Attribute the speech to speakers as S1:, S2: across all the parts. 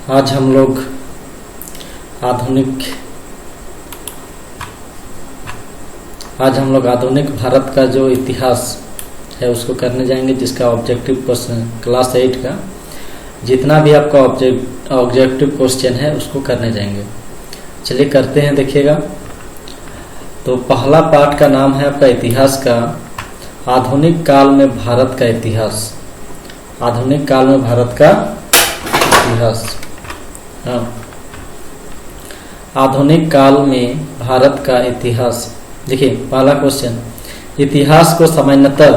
S1: आज हम लोग आधुनिक भारत का जो इतिहास है उसको करने जाएंगे, जिसका ऑब्जेक्टिव क्वेश्चन क्लास 8 का जितना भी आपका ऑब्जेक्टिव क्वेश्चन है उसको करने जाएंगे। चलिए करते हैं, देखिएगा। तो पहला पार्ट का नाम है आपका इतिहास का आधुनिक काल में भारत का इतिहास। आधुनिक काल में भारत का इतिहास। हाँ, आधुनिक काल में भारत का इतिहास। देखिए पहला क्वेश्चन, इतिहास को सामान्यतः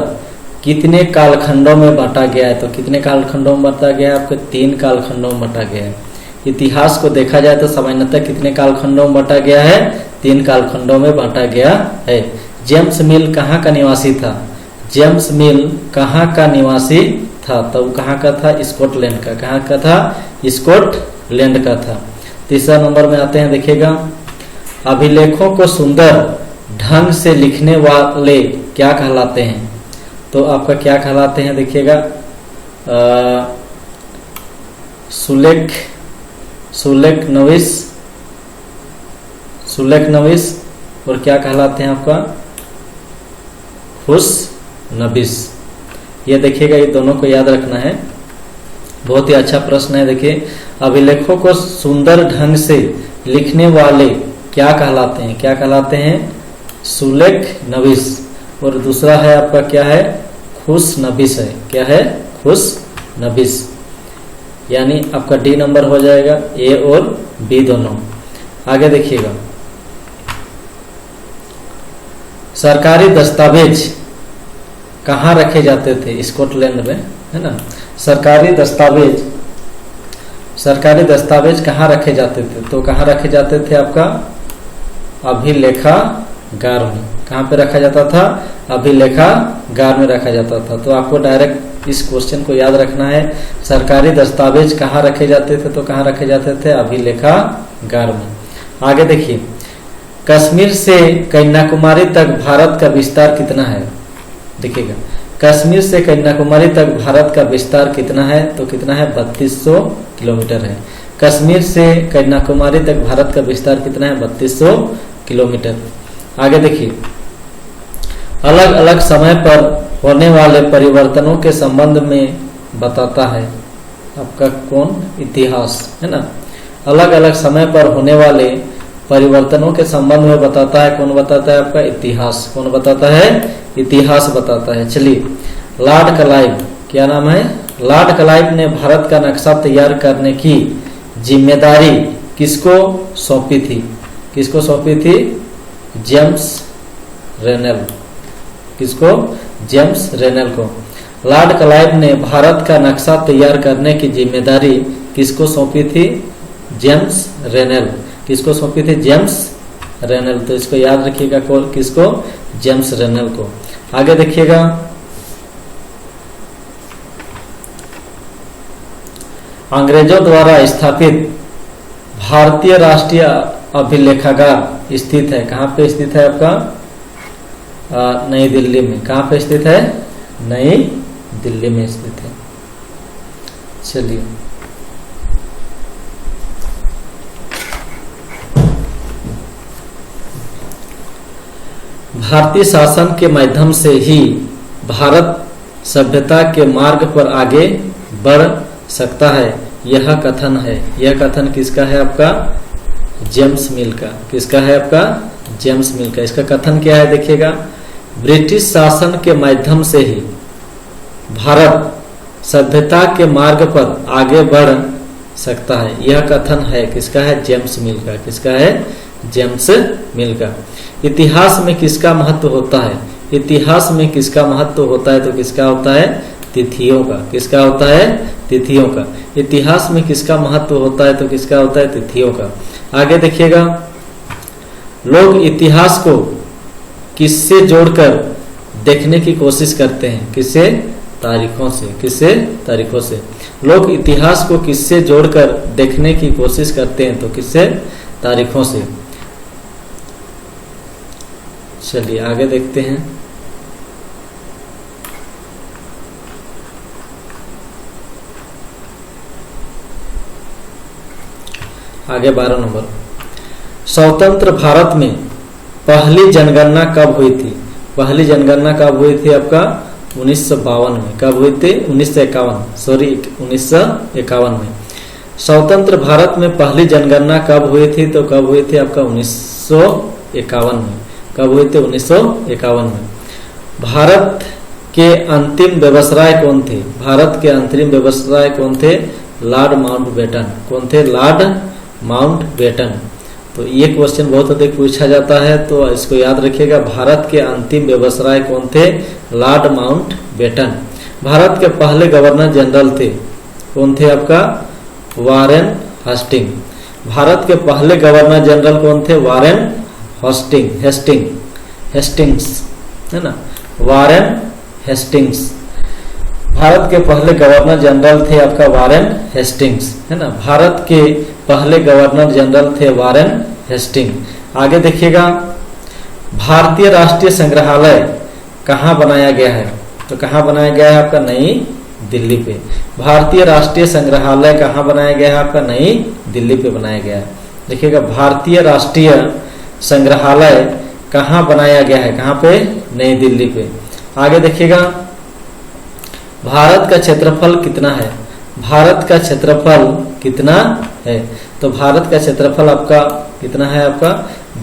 S1: कितने कालखंडों में बांटा गया है? तो कितने कालखंडों में बांटा गया है? आपके 3 कालखंडों में बांटा गया है। इतिहास को देखा जाए तो सामान्यतः कितने कालखंडों में बांटा गया है? 3 कालखंडों में बांटा गया है। जेम्स मिल कहाँ का निवासी था? जेम्स मिल कहाँ का निवासी था? तो कहाँ का था? स्कॉटलैंड का। कहाँ का था? स्कॉटलैंड का था। तीसरा नंबर में आते हैं, देखिएगा। अभिलेखों को सुंदर ढंग से लिखने वाले क्या कहलाते हैं? तो आपका क्या कहलाते हैं? देखिएगा, सुलेख नवीस और क्या कहलाते हैं आपका? खुशनबीस। ये देखिएगा, ये दोनों को याद रखना है, बहुत ही अच्छा प्रश्न है। देखिए, अभिलेखों को सुंदर ढंग से लिखने वाले क्या कहलाते हैं? क्या कहलाते हैं? सुलेख नवीस। और दूसरा है आपका क्या है? खुशनबीस है। क्या है? खुशनबीस। यानी आपका डी नंबर हो जाएगा, ए और बी दोनों। आगे देखिएगा, सरकारी दस्तावेज कहाँ रखे जाते थे? स्कॉटलैंड में, है ना। सरकारी दस्तावेज कहाँ रखे जाते थे? तो कहाँ रखे जाते थे? आपका अभिलेखागार में। कहाँ पे रखा जाता था? अभिलेखागार में रखा जाता था। तो आपको डायरेक्ट इस क्वेश्चन को याद रखना है, सरकारी दस्तावेज कहाँ रखे जाते थे? तो कहाँ रखे जाते थे? अभिलेखागार में। आगे देखिए, कश्मीर से कन्याकुमारी तक भारत का विस्तार कितना है? देखिएगा, कश्मीर से कन्याकुमारी तक भारत का विस्तार कितना है? तो कितना है? 3200 किलोमीटर है। कश्मीर से कन्याकुमारी तक भारत का विस्तार कितना है? 3200 किलोमीटर। आगे देखिए, अलग अलग समय पर होने वाले परिवर्तनों के संबंध में बताता है आपका कौन? इतिहास, है ना। अलग अलग समय पर होने वाले परिवर्तनों के संबंध में बताता है कौन? बताता है आपका इतिहास। कौन बताता है? इतिहास बताता है। चलिए, लॉर्ड क्लाइव, क्या नाम है? लॉर्ड क्लाइव ने भारत का नक्शा तैयार करने की जिम्मेदारी किसको सौंपी थी? किसको सौंपी थी? जेम्स रेनेल। किसको? जेम्स रेनेल को। लॉर्ड क्लाइव ने भारत का नक्शा तैयार करने की जिम्मेदारी किसको सौंपी थी? जेम्स रेनेल। किसको सौंपी थी? जेम्स रेनेल। तो इसको याद रखिएगा, किसको? जेम्स रेनेल को। आगे देखिएगा, अंग्रेजों द्वारा स्थापित भारतीय राष्ट्रीय अभिलेखागार स्थित है। कहाँ पे स्थित है आपका? नई दिल्ली में। कहाँ पे स्थित है? नई दिल्ली में स्थित है। चलिए, भारतीय शासन के माध्यम से ही भारत सभ्यता के मार्ग पर आगे बढ़ सकता है, यह कथन है। यह कथन किसका है? आपका जेम्स मिल का। किसका है? आपका जेम्स मिल का। इसका कथन क्या है? देखिएगा, ब्रिटिश शासन के माध्यम से ही भारत सभ्यता के मार्ग पर आगे बढ़ सकता है, यह कथन है। किसका है? जेम्स मिल का। किसका है? जेम्स मिल का। इतिहास में किसका महत्व होता है? इतिहास में किसका महत्व होता है? तो किसका होता है? तिथियों का। किसका होता है? तिथियों का। इतिहास में किसका महत्व होता है? तो किसका होता है? तिथियों का। आगे देखिएगा, लोग इतिहास को किससे जोड़कर देखने की कोशिश करते हैं? किससे? तारीखों से। किससे? तारीखों से। लोग इतिहास को किससे जोड़कर देखने की कोशिश करते हैं? तो किससे? तारीखों से। चलिए आगे देखते हैं। आगे 12 नंबर, स्वतंत्र भारत में पहली जनगणना कब हुई थी? पहली जनगणना कब हुई थी आपका? 1952 में। कब हुई थी? 1951 में। स्वतंत्र भारत में पहली जनगणना कब हुई थी? तो कब हुई थी आपका? 1951 में। कब हुई थी? 1951 में। भारत के अंतिम व्यवसाय कौन थे? भारत के अंतिम व्यवसाय कौन थे? Lord Mountbatten. कौन थे? Lord Mountbatten. तो ये क्वेश्चन बहुत अधिक पूछा जाता है, तो इसको याद रखिएगा। भारत के अंतिम व्यवसाय कौन थे? Lord Mountbatten. भारत के पहले गवर्नर जनरल थे, कौन थे आपका? Warren Hasting. भारत के पहले गवर्नर जनरल कौन थे? वारेन हेस्टिंग्स, है ना, वारेन हेस्टिंग्स। भारत के पहले गवर्नर जनरल थे आपका वारेन हेस्टिंग्स, है ना। भारत के पहले गवर्नर जनरल थे वारेन हेस्टिंग। आगे देखिएगा, भारतीय राष्ट्रीय संग्रहालय कहाँ बनाया गया है? तो कहाँ बनाया गया है आपका? नई दिल्ली पे। भारतीय राष्ट्रीय संग्रहालय कहाँ बनाया गया है आपका? नई दिल्ली पे बनाया गया है। देखिएगा, भारतीय राष्ट्रीय संग्रहालय कहाँ बनाया गया है? कहाँ पे? नई दिल्ली पे। आगे देखिएगा, भारत का क्षेत्रफल कितना है? भारत का क्षेत्रफल कितना है? तो भारत का क्षेत्रफल आपका कितना है? आपका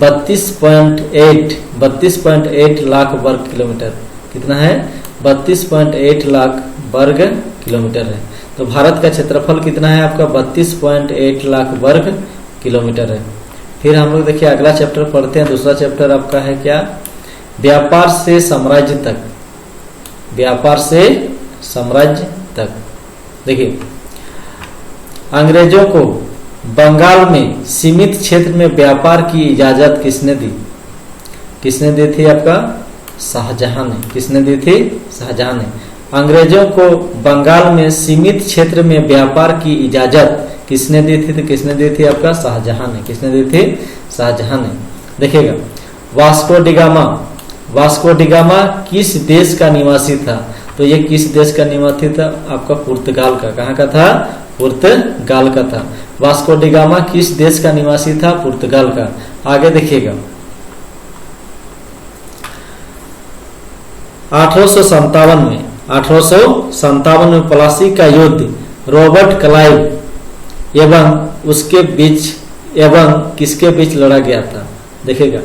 S1: 32.8 लाख वर्ग किलोमीटर। कितना है? 32.8 लाख वर्ग किलोमीटर है। तो भारत का क्षेत्रफल कितना है आपका? 32.8 लाख वर्ग किलोमीटर है। फिर हम लोग देखिए अगला चैप्टर पढ़ते हैं। दूसरा चैप्टर आपका है क्या? व्यापार से साम्राज्य तक। व्यापार से साम्राज्य तक। देखिए, अंग्रेजों को बंगाल में सीमित क्षेत्र में व्यापार की इजाजत किसने दी? किसने दी थी आपका? शाहजहां ने। किसने दी थी? शाहजहां ने। अंग्रेजों को बंगाल में सीमित क्षेत्र में व्यापार की इजाजत किसने दी थी? तो किसने दी थी आपका? शाहजहां ने। किसने दी थी? शाहजहां ने। देखिएगा, वास्को डिगामा किस देश का निवासी था? तो ये किस देश का निवासी था? आपका पुर्तगाल का। कहाँ का था? पुर्तगाल का था। वास्को डिगामा किस देश का निवासी था? पुर्तगाल का। आगे देखिएगा, 1857 में प्लासी का युद्ध रॉबर्ट क्लाइव एवं किसके बीच लड़ा गया था? देखिएगा,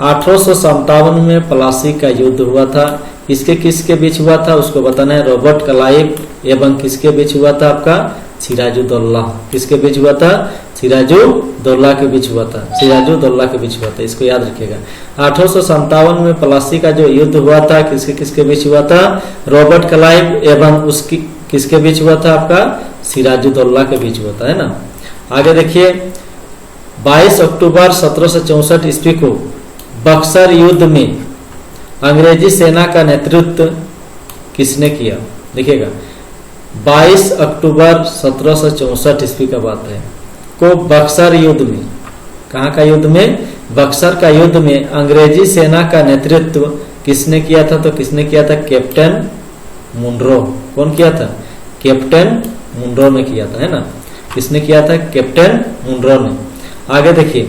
S1: 1857 में प्लासी का युद्ध हुआ था। किसके बीच हुआ था? उसको बताना है। रॉबर्ट क्लाइव एवं किसके बीच हुआ था? आपका सिराजुद्दौला। किसके बीच हुआ था? सिराजुद्दौला के बीच हुआ था। सिराजुद्दौला के बीच हुआ था, इसको याद रखिएगा। 1857 में प्लासी का जो युद्ध हुआ था, किसके बीच हुआ था? रॉबर्ट क्लाइव एवं उसकी किसके बीच हुआ था? आपका सिराजुद्दौला के बीच हुआ था, है ना। आगे देखिए, 22 अक्टूबर 1764 ईस्वी को बक्सर युद्ध में अंग्रेजी सेना का नेतृत्व किसने किया? देखिएगा, 22 अक्टूबर 1764 ईस्वी का बात है को बक्सर युद्ध में, कहाँ का युद्ध में? बक्सर का युद्ध में अंग्रेजी सेना का नेतृत्व किसने किया था? तो किसने किया था? Captain Munro. कौन किया था? कैप्टन मुनरो ने किया था, है ना। किसने किया था? कैप्टन मुनरो ने। आगे देखिए,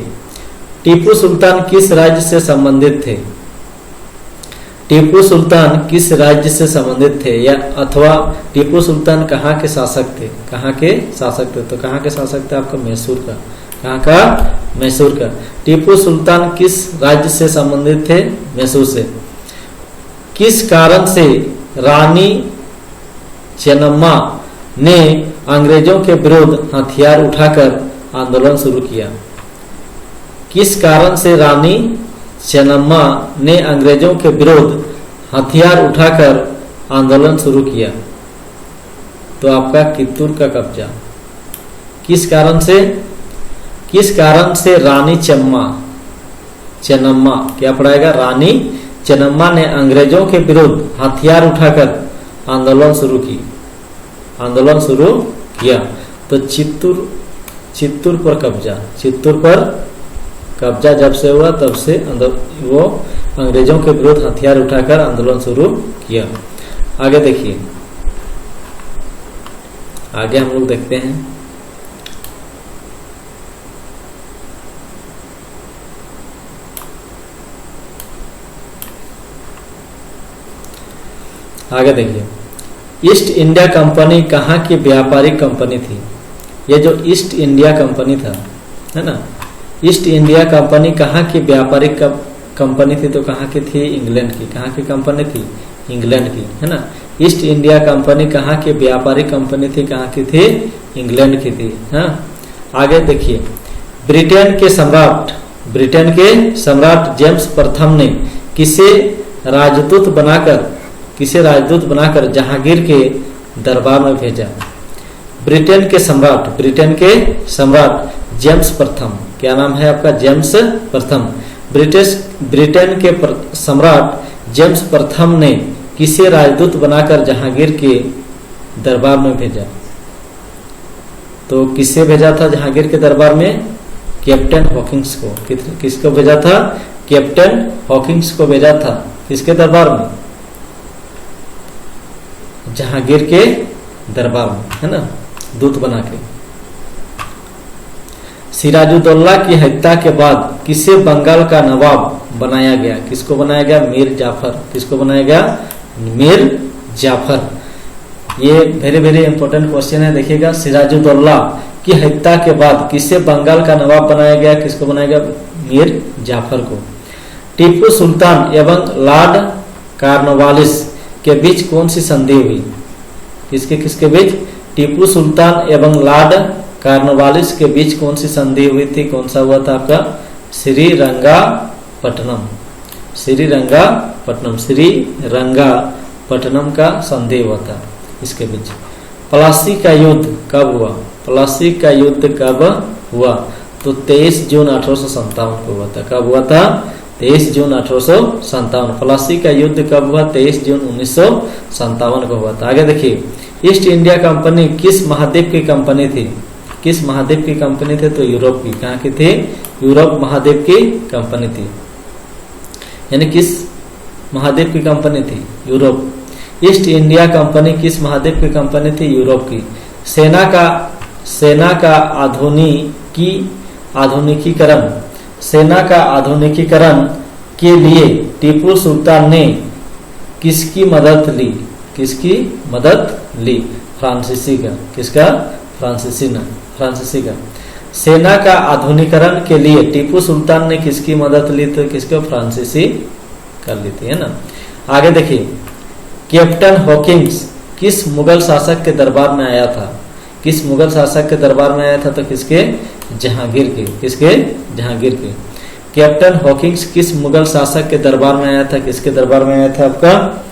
S1: टीपू सुल्तान किस राज्य से संबंधित थे? टीपू सुल्तान किस राज्य से संबंधित थे, या अथवा टीपू सुल्तान कहाँ के शासक थे? कहाँ के शासक थे? तो कहाँ के शासक थे? आपका मैसूर का। कहाँ का? मैसूर का। टीपू सुल्तान किस राज्य से संबंधित थे? मैसूर से। किस कारण से रानी चेन्नम्मा ने अंग्रेजों के विरुद्ध हथियार उठाकर आंदोलन शुरू किया? किस कारण से रानी चेन्नम्मा ने अंग्रेजों के विरुद्ध हथियार उठाकर आंदोलन शुरू किया? तो आपका कित्तूर का कब्जा। किस कारण से रानी चेन्नम्मा क्या पढ़ाएगा? रानी चेन्नम्मा ने अंग्रेजों के विरुद्ध हथियार उठाकर आंदोलन शुरू किया। तो चित्तूर पर कब्जा। चित्तूर पर कब्जा जब से हुआ तब से वो अंग्रेजों के विरुद्ध हथियार उठाकर आंदोलन शुरू किया। आगे देखिए, आगे हम लोग देखते हैं आगे देखिए, ईस्ट इंडिया कंपनी कहाँ की व्यापारिक कंपनी थी? ये जो ईस्ट इंडिया कंपनी था, है ना, ईस्ट इंडिया कंपनी कहाँ की व्यापारिक कंपनी थी? तो कहाँ की थी? इंग्लैंड की। कहाँ की कंपनी थी? इंग्लैंड की, है ना। ईस्ट इंडिया कंपनी कहाँ की व्यापारिक कंपनी थी? कहाँ की थी? इंग्लैंड की थी। हाँ, आगे देखिए, ब्रिटेन के सम्राट जेम्स प्रथम ने किसे राजदूत बनाकर जहांगीर के दरबार में भेजा? ब्रिटेन के सम्राट जेम्स प्रथम, क्या नाम है आपका? जेम्स प्रथम। ब्रिटेन के सम्राट जेम्स प्रथम ने किसे राजदूत बनाकर जहांगीर के दरबार में भेजा? तो किससे भेजा था जहांगीर के दरबार में? कैप्टन हॉकिंस को। किसको भेजा था? कैप्टन हॉकिंस को भेजा था। किसके दरबार में? जहांगीर के दरबार में, है ना, दूत बना के। सिराजुद्दौला की हत्या के बाद किसे बंगाल का नवाब बनाया गया? किसको बनाया गया? मीर जाफर। किसको बनाया गया? मीर जाफर। ये वेरी वेरी इंपॉर्टेंट क्वेश्चन है, देखिएगा। सिराजुद्दौला की हत्या के बाद किसे बंगाल का नवाब बनाया गया? किसको बनाया गया? मीर जाफर को। टीपू सुल्तान एवं लॉर्ड कॉर्नवालिस के बीच कौन सी संधि हुई? किसके बीच? टीपू सुल्तान एवं लॉर्ड कॉर्नवालिस के बीच कौन सी संधि हुई थी? कौन सा हुआ था आपका? श्रीरंगापट्टनम का संधि हुआ था इसके बीच। प्लासी का युद्ध कब हुआ? तो 23 जून 1857 को हुआ था। कब हुआ था? 23 जून 1857। प्लासी का युद्ध कब हुआ? 23 जून 1957 को हुआ था। आगे देखिए, ईस्ट इंडिया कंपनी किस महाद्वीप की कंपनी थी? किस महाद्वीप की कंपनी थी? तो यूरोप की। कहाँ की थी? यूरोप महाद्वीप की कंपनी थी। यानी किस महाद्वीप की कंपनी थी? यूरोप। ईस्ट इंडिया कंपनी किस महाद्वीप की कंपनी थी? यूरोप की। सेना का आधुनिकीकरण के लिए टीपू सुल्तान ने किसकी मदद ली? फ्रांसीसी का। किसका? फ्रांसीसी का। सेना का आधुनिकीकरण के लिए टीपू सुल्तान ने किसकी मदद ली? तो किसको? फ्रांसीसी कर ली थी, है ना। आगे देखिए, कैप्टन हॉकिंस किस मुगल शासक के दरबार में आया था? किस मुगल शासक के दरबार में आया था? तो किसके? जहांगीर के। किसके? जहांगीर के। कैप्टन हॉकिंस किस मुगल शासक के दरबार में आया था? किसके दरबार में आया था आपका?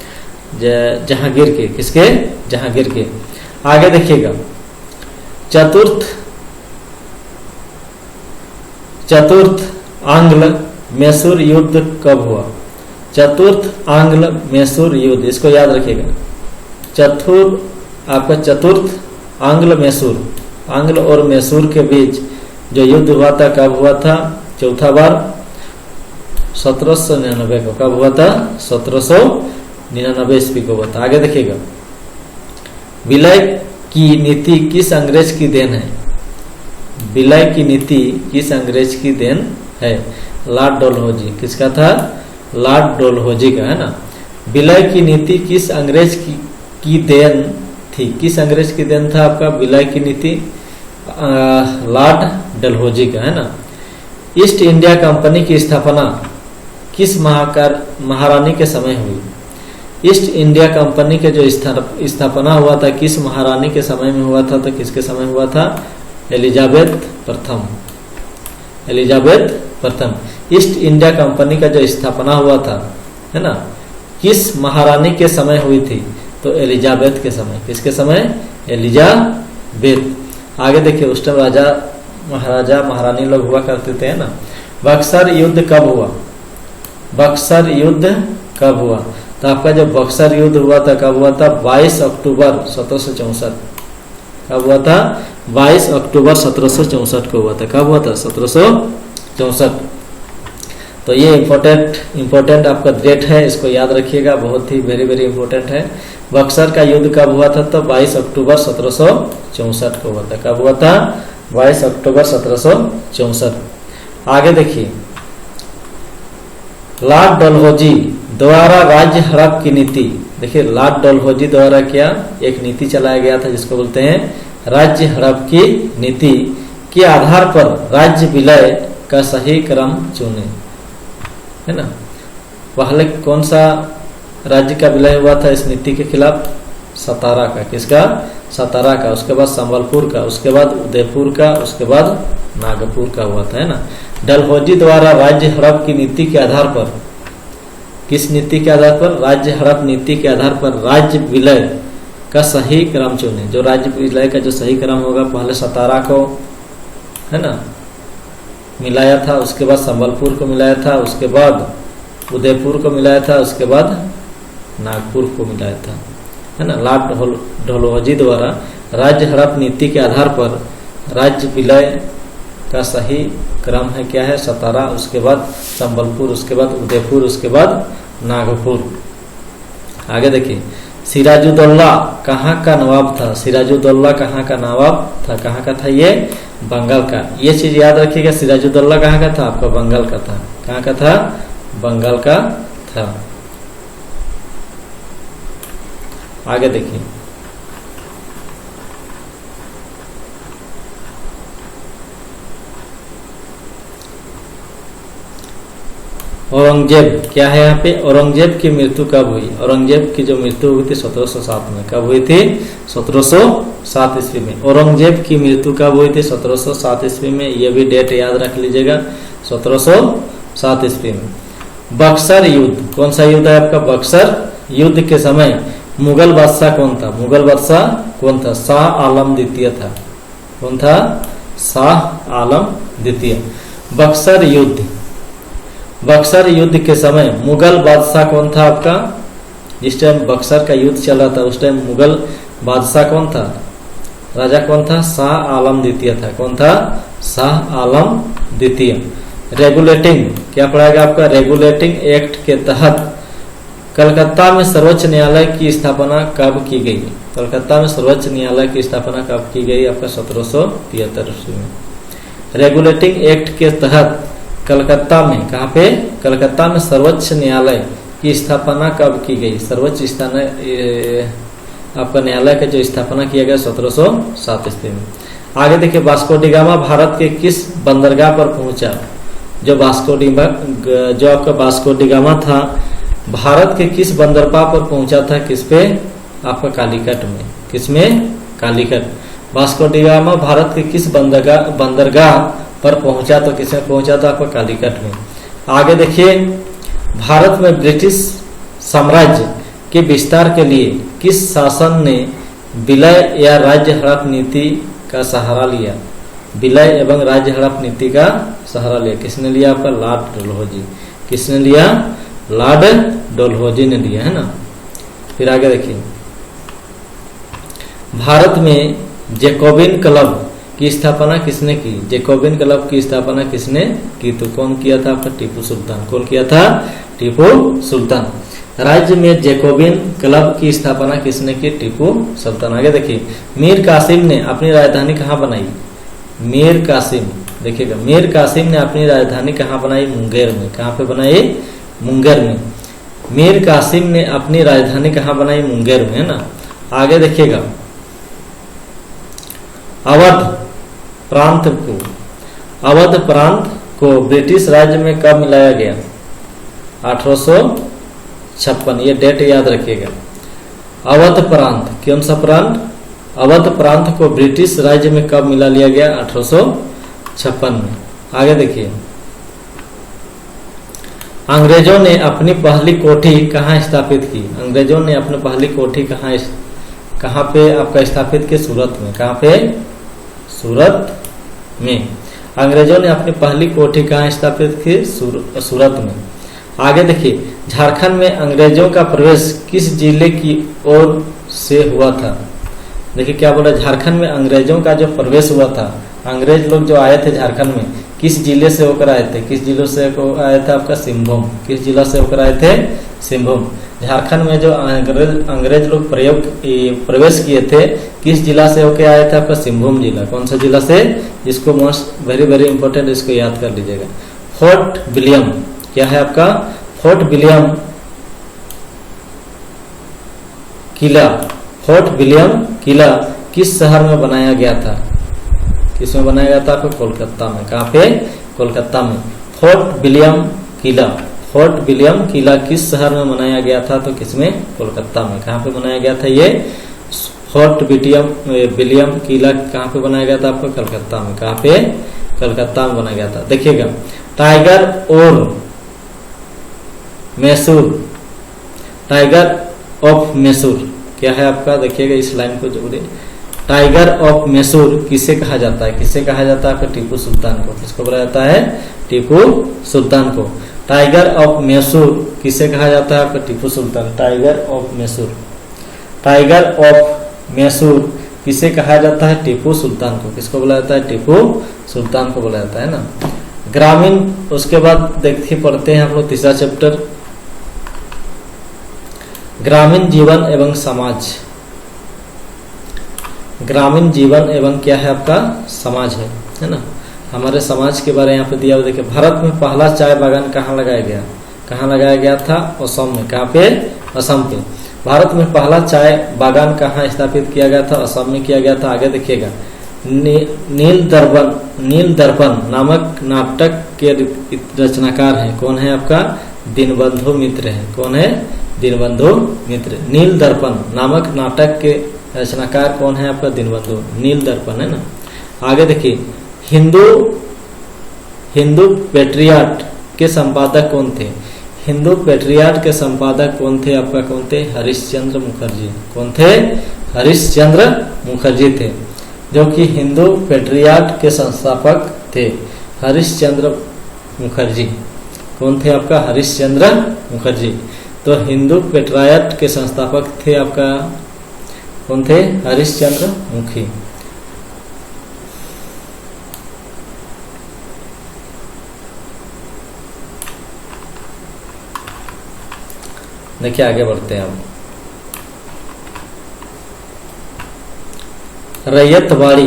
S1: जहांगीर के। किसके? जहांगीर के। आगे देखिएगा, चतुर्थ आंग्ल मैसूर युद्ध कब हुआ? चतुर्थ आंग्ल मैसूर युद्ध, इसको याद रखिएगा। चतुर्थ आंग्ल और मैसूर के बीच जो युद्ध हुआ था, कब हुआ था? चौथा बार 1799 को। कब हुआ था? 1799 ईस्वी को हुआ था। आगे देखिएगा, विलय की नीति किस अंग्रेज की देन है? विलय की नीति किस अंग्रेज की देन है? लॉर्ड डलहौजी। किसका था? लॉर्ड डलहौजी का, है ना। विलय की नीति किस अंग्रेज की देन थी? किस अंग्रेज की देन था आपका विलय की नीति? लॉर्ड डलहौजी का, है ना। ईस्ट इंडिया कंपनी की स्थापना किस महारानी के समय हुई? ईस्ट इंडिया कंपनी के जो स्थापना हुआ था किस महारानी के समय में हुआ था? तो किसके समय हुआ था? एलिजाबेथ प्रथम। ईस्ट इंडिया कंपनी का जो स्थापना हुआ था, है ना, किस महारानी के समय हुई थी? तो एलिजाबेथ के समय। किसके समय? एलिजाबेथ। आगे देखिए, उस टाइम राजा महाराजा महारानी लोग हुआ करते थे, है ना। बक्सर युद्ध कब हुआ? बक्सर युद्ध कब हुआ? तो आपका जो बक्सर युद्ध हुआ था, कब हुआ था? 22 अक्टूबर 1764। कब हुआ था? 22 अक्टूबर 1764 को हुआ था। कब हुआ था? 1764। तो ये इम्पोर्टेंट आपका डेट है, इसको याद रखिएगा, बहुत ही वेरी वेरी इंपॉर्टेंट है। बक्सर का युद्ध कब हुआ था? तो 22 अक्टूबर 1764 को हुआ था। कब हुआ था? 22 अक्टूबर 1764। आगे देखिए, लॉर्ड डलहौजी द्वारा राज्य हड़प की नीति देखिए लॉर्ड डलहौजी द्वारा क्या एक नीति चलाया गया था जिसको बोलते हैं राज्य हड़प की नीति के आधार पर राज्य विलय का सही क्रम चुने, है ना। पहले कौन सा राज्य का विलय हुआ था इस नीति के खिलाफ? सतारा का। किसका? सतारा का। उसके बाद संबलपुर का, उसके बाद उदयपुर का, उसके बाद नागपुर का हुआ था, है ना। डलहौजी द्वारा राज्य हड़प की नीति के आधार पर, किस नीति के आधार पर? राज्य हड़प नीति के आधार पर राज्य विलय का सही क्रम चुने। जो राज्य विलय का जो सही क्रम होगा, पहले सतारा को, है ना, मिलाया था, उसके बाद संबलपुर को मिलाया था, उसके बाद उदयपुर को मिलाया था, उसके बाद नागपुर को मिलाया था, है ना। लॉर्ड डलहौजी द्वारा राज्य हड़प नीति के आधार पर राज्य विलय का सही क्रम है क्या है? सतारा, उसके बाद संबलपुर, उसके बाद उदयपुर, उसके बाद नागपुर। आगे देखिए, सिराजुद्दौला कहाँ का नवाब था? सिराजुद्दौला कहाँ का नवाब था? कहाँ का था ये? बंगाल का। ये चीज याद रखिएगा, सिराजुद्दौला कहाँ का था? आपका बंगाल का था। कहाँ का था? बंगाल का था। आगे देखिए, औरंगजेब क्या है यहाँ पे? औरंगजेब की मृत्यु कब हुई? औरंगजेब की जो मृत्यु हुई थी 1707 में। कब हुई थी? 1707 ईस्वी में। औरंगजेब की मृत्यु कब हुई थी? 1707 ईस्वी में। ये भी डेट याद रख लीजिएगा, 1707 ईस्वी में। बक्सर युद्ध, कौन सा युद्ध है आपका? बक्सर युद्ध के समय मुगल बादशाह कौन था? मुगल बादशाह कौन था? शाह आलम द्वितीय था। कौन था? शाह आलम द्वितीय। बक्सर युद्ध, बक्सर युद्ध के समय मुगल बादशाह कौन था आपका? जिस टाइम बक्सर का युद्ध चल रहा था उस टाइम मुगल बादशाह कौन था? राजा कौन था? शाह आलम द्वितीय था। कौन था? शाह आलम द्वितीय। रेगुलेटिंग क्या पढ़ाएगा आपका? रेगुलेटिंग एक्ट के तहत कलकत्ता में सर्वोच्च न्यायालय की स्थापना कब की गई? कलकत्ता में सर्वोच्च न्यायालय की स्थापना कब की गई? आपका 1773 ईस्वी में। रेगुलेटिंग एक्ट के तहत कलकत्ता में, कहाँ पे? कलकत्ता में सर्वोच्च न्यायालय की स्थापना कब की गई? सर्वोच्च स्थान आपका न्यायालय का जो स्थापना किया गया 1707 ईस्वी में। आगे देखिए, वास्को डी गामा भारत के किस बंदरगाह पर पहुंचा? जो आपका वास्को डी गामा था भारत के किस बंदरगाह पर पहुंचा था? किस पे? आपका कालीकट में। किसमें? Calicut. Vasco D gamma Bharat के किस बंदरगाह पर पहुंचा? तो किसमें पहुंचा था? आपका कालीकट में। आगे देखिए, भारत में ब्रिटिश साम्राज्य के विस्तार के लिए किस शासन ने विलय या राज्य हड़प नीति का सहारा लिया? विलय एवं राज्य हड़प नीति का सहारा लिया। किसने लिया? आपका लॉर्ड डलहौजी। किसने लिया? लॉर्ड डलहौजी ने लिया, है ना। फिर आगे देखिए, भारत में जैकोबिन क्लब की स्थापना किसने की? जैकोबिन क्लब की स्थापना किसने की? तो कौन किया था? आपका टीपू सुल्तान। कौन किया था? टीपू सुल्तान। राज्य में जैकोबिन क्लब की स्थापना किसने की? टीपू सुल्तान। आगे देखिए, मीर कासिम ने अपनी राजधानी कहाँ बनाई? मीर कासिम, देखिएगा, मीर कासिम ने अपनी राजधानी कहाँ बनाई? मुंगेर में। कहाँ पे बनाई? मुंगेर में। मीर कासिम ने अपनी राजधानी कहाँ बनाई? मुंगेर में, है ना। आगे देखिएगा, अवध प्रांत को ब्रिटिश राज्य में कब मिलाया गया? 1856। ये डेट याद रखिएगा। अवध प्रांत, कौन सा प्रांत? अवध प्रांत को ब्रिटिश राज्य में कब मिला लिया गया? 1856 में। आगे देखिए, अंग्रेजों ने अपनी पहली कोठी कहाँ स्थापित की? अंग्रेजों ने अपनी पहली कोठी कहाँ पे आपका स्थापित की? सूरत में। कहाँ पे? सूरत में। अंग्रेजों ने अपनी पहली कोठी कहाँ स्थापित की? सूरत में। आगे देखिए, झारखंड में अंग्रेजों का प्रवेश किस जिले की ओर से हुआ था? देखिए क्या बोला, झारखंड में अंग्रेजों का जो प्रवेश हुआ था, अंग्रेज लोग जो आए थे झारखंड में, किस जिले से होकर आए थे? किस जिले से आए थे? आपका सिंहभूम। किस जिला से होकर आए थे? सिंहभूम। झारखंड में जो अंग्रेज लोग प्रवेश किए थे, किस जिला से होकर आए थे? आपका सिंहभूम जिला। कौन सा जिला से? जिसको मोस्ट वेरी वेरी इंपॉर्टेंट, इसको याद कर लीजिएगा। फोर्ट विलियम क्या है आपका? फोर्ट विलियम किला, फोर्ट विलियम किला किस शहर में बनाया गया था? किस में बनाया गया था? आपको कोलकाता में। कहाँ पे? कोलकाता में। फोर्ट विलियम किला, फोर्ट विलियम किला किस शहर में बनाया गया था? तो किसमें? कोलकाता में। कहाँ पे बनाया गया था ये? फोर्ट विलियम किला कहाँ पे बनाया गया था? आपको कलकत्ता में। कहाँ पे? कलकत्ता में बनाया गया था। देखिएगा, टाइगर और मैसूर, टाइगर ऑफ मैसूर क्या है आपका? देखिएगा इस लाइन को जोड़े। टाइगर ऑफ मैसूर किसे कहा जाता है? किसे कहा जाता है? आपका टीपू सुल्तान को। किसको बोला जाता है? टीपू सुल्तान को। टाइगर ऑफ मैसूर किसे कहा जाता है? आपका Tipu Sultan. Tiger of Mysore, tiger of Mysore किसे कहा जाता है? टीपू सुल्तान को। किसको बोला जाता है? टीपू सुल्तान को बोला जाता है ना। ग्रामीण, उसके बाद देखिए पढ़ते हैं हम लोग तीसरा चैप्टर, ग्रामीण जीवन एवं समाज। ग्रामीण जीवन एवं क्या है? आपका समाज है ना। हमारे समाज के बारे में यहाँ पे दिया हुआ देखिए। भारत में पहला चाय बागान कहाँ लगाया गया? कहाँ लगाया गया था? असम में। कहाँ पे? असम पे। भारत में पहला चाय बागान कहाँ स्थापित किया गया था? असम में किया गया था। आगे देखिएगा, नील दर्पण नामक नाटक के रचनाकार हैं। कौन है आपका? दीनबंधु मित्र है। कौन है? दीनबंधु मित्र। नील दर्पण नामक नाटक के रचनाकार कौन है आपका? दीनबंधु। नील दर्पण है ना। आगे देखिए, हिंदू पेट्रियाट के संपादक कौन थे? हिंदू पेट्रियाट के संपादक कौन थे आपका? कौन थे? हरिश्चंद्र मुखर्जी। कौन थे? हरिश्चंद्र मुखर्जी थे, जो कि हिंदू पेट्रियाट के संस्थापक थे। हरिश्चंद्र मुखर्जी कौन थे आपका? हरिश्चंद्र मुखर्जी। तो हिंदू पेट्रियाट के संस्थापक थे आपका कौन थे? हरिश्चंद्र मुखी। देखिए आगे बढ़ते हैं हम। रैयतवाड़ी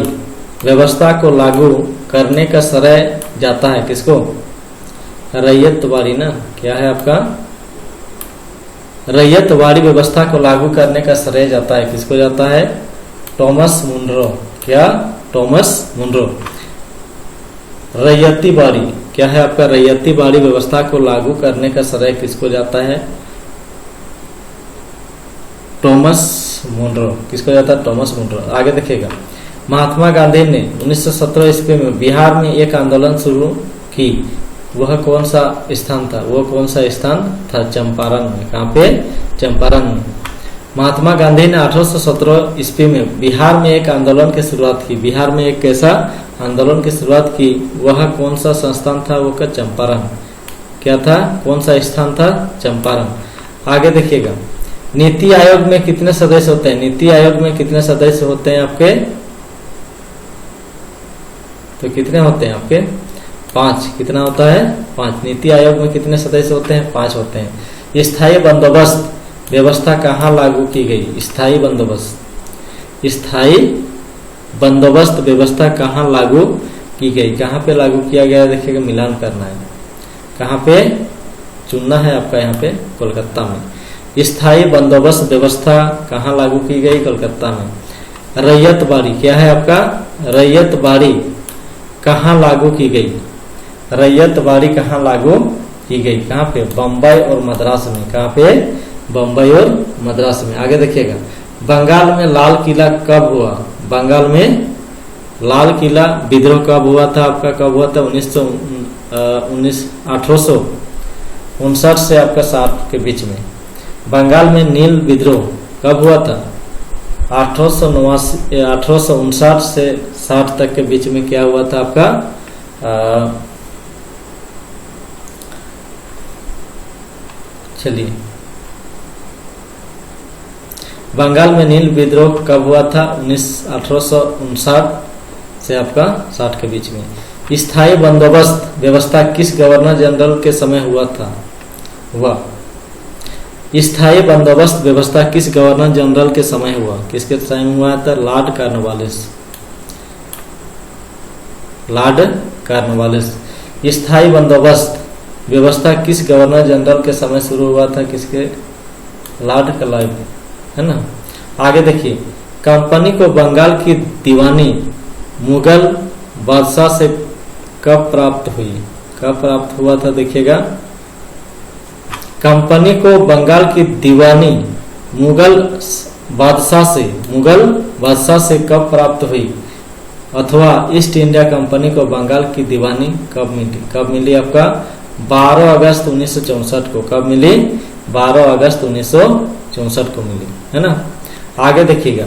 S1: व्यवस्था को लागू करने का श्रेय जाता है किसको? रैयतवाड़ी ना, क्या है आपका? रैयतवाड़ी व्यवस्था को लागू करने का श्रेय जाता है किसको जाता है? Thomas Munro. क्या? Thomas Munro. रैयतीवाड़ी क्या है आपका? रैयतीवाड़ी व्यवस्था को लागू करने का श्रेय किसको जाता है? Thomas Munro. किसको जाता है? Thomas Munro. आगे देखिएगा, महात्मा गांधी ने 1917 ईस्वी में बिहार में एक आंदोलन शुरू की। वह कौन सा स्थान था? वो कौन सा स्थान था? चंपारण में। कहाँ पे? चंपारण में। महात्मा गांधी ने 1817 ईस्वी में बिहार में एक आंदोलन की शुरुआत की। बिहार में एक कैसा आंदोलन की शुरुआत की? वह कौन सा संस्थान था? वो का चंपारण। क्या था? कौन सा स्थान था? चंपारण। आगे देखिएगा, नीति आयोग में कितने सदस्य होते हैं? नीति आयोग में कितने सदस्य होते हैं आपके? तो कितने होते हैं आपके? 5। कितना होता है? 5। नीति आयोग में कितने सदस्य होते हैं? 5 होते हैं। स्थायी बंदोबस्त व्यवस्था कहाँ लागू की गई? स्थायी बंदोबस्त, स्थायी बंदोबस्त व्यवस्था कहाँ लागू की गई? कहाँ पे लागू किया गया? देखिएगा, मिलान करना है। कहाँ पे चुनना है आपका? यहाँ पे कोलकाता में। स्थायी बंदोबस्त व्यवस्था कहाँ लागू की गई? कोलकाता में। रैयतवाड़ी क्या है आपका? रैयतवाड़ी कहाँ लागू की गई? रैयतवाड़ी कहाँ लागू की गई? कहाँ पे? बम्बई और मद्रास में। कहाँ पे? बम्बई और मद्रास में। आगे देखिएगा, बंगाल में लाल किला कब हुआ? बंगाल में लाल किला विद्रोह कब हुआ था आपका? कब हुआ था? 1859 से आपका 60 के बीच में। बंगाल में नील विद्रोह कब हुआ था? 1859 से 60 तक के बीच में क्या हुआ था आपका? चलिए, बंगाल में नील विद्रोह कब हुआ था? 1859 से आपका 60 के बीच में। स्थायी बंदोबस्त व्यवस्था किस गवर्नर जनरल के समय हुआ था? स्थायी बंदोबस्त व्यवस्था किस गवर्नर जनरल के समय हुआ? किसके समय हुआ था? Lord Cornwallis. Lord Cornwallis. स्थायी बंदोबस्त व्यवस्था किस गवर्नर जनरल के समय शुरू हुआ था? किसके? लॉर्ड क्लाइव, है ना। आगे देखिए, कंपनी को बंगाल की दीवानी मुगल बादशाह से कब प्राप्त हुई? कब प्राप्त हुआ था? देखिएगा, कंपनी को बंगाल की दीवानी मुगल बादशाह से कब प्राप्त हुई? अथवा ईस्ट इंडिया कंपनी को बंगाल की दीवानी कब मिली? कब मिली आपका? 12 अगस्त 1964 को। कब मिली? 12 अगस्त 1964 को मिली, है ना। आगे देखिएगा,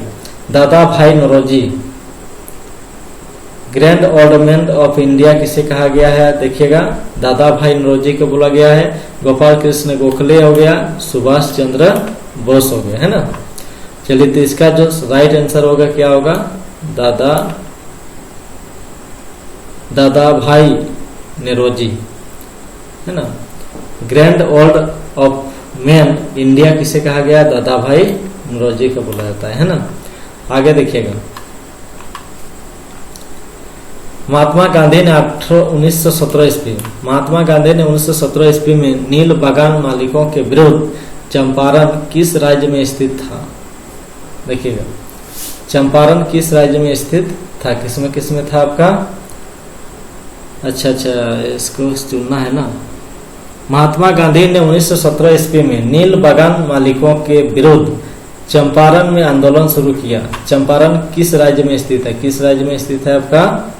S1: Dadabhai Naoroji grand old man of India किसे कहा गया है? देखिएगा, दादा भाई नौरोजी को बोला गया है। गोपाल कृष्ण गोखले हो गया, सुभाष चंद्र बोस हो गया, है ना। चलिए, तो इसका जो राइट आंसर होगा क्या होगा? दादा भाई नौरोजी, है ना। Grand old of man India किसे कहा गया? दादा भाई नौरोजी को बोला जाता है ना। आगे देखिएगा, महात्मा गांधी ने 1917 ईस्वी महात्मा गांधी ने 1917 ईस्वी में नील बागान मालिकों के विरुद्ध चंपारण किस राज्य में स्थित था? देखिएगा, चंपारण किस राज्य में स्थित था? किसमें था आपका? अच्छा, इसको चुनना है ना। महात्मा गांधी ने 1917 ईस्वी में नील बागान मालिकों के विरुद्ध चंपारण में आंदोलन शुरू किया। चंपारण किस राज्य में स्थित है? किस राज्य में स्थित है आपका?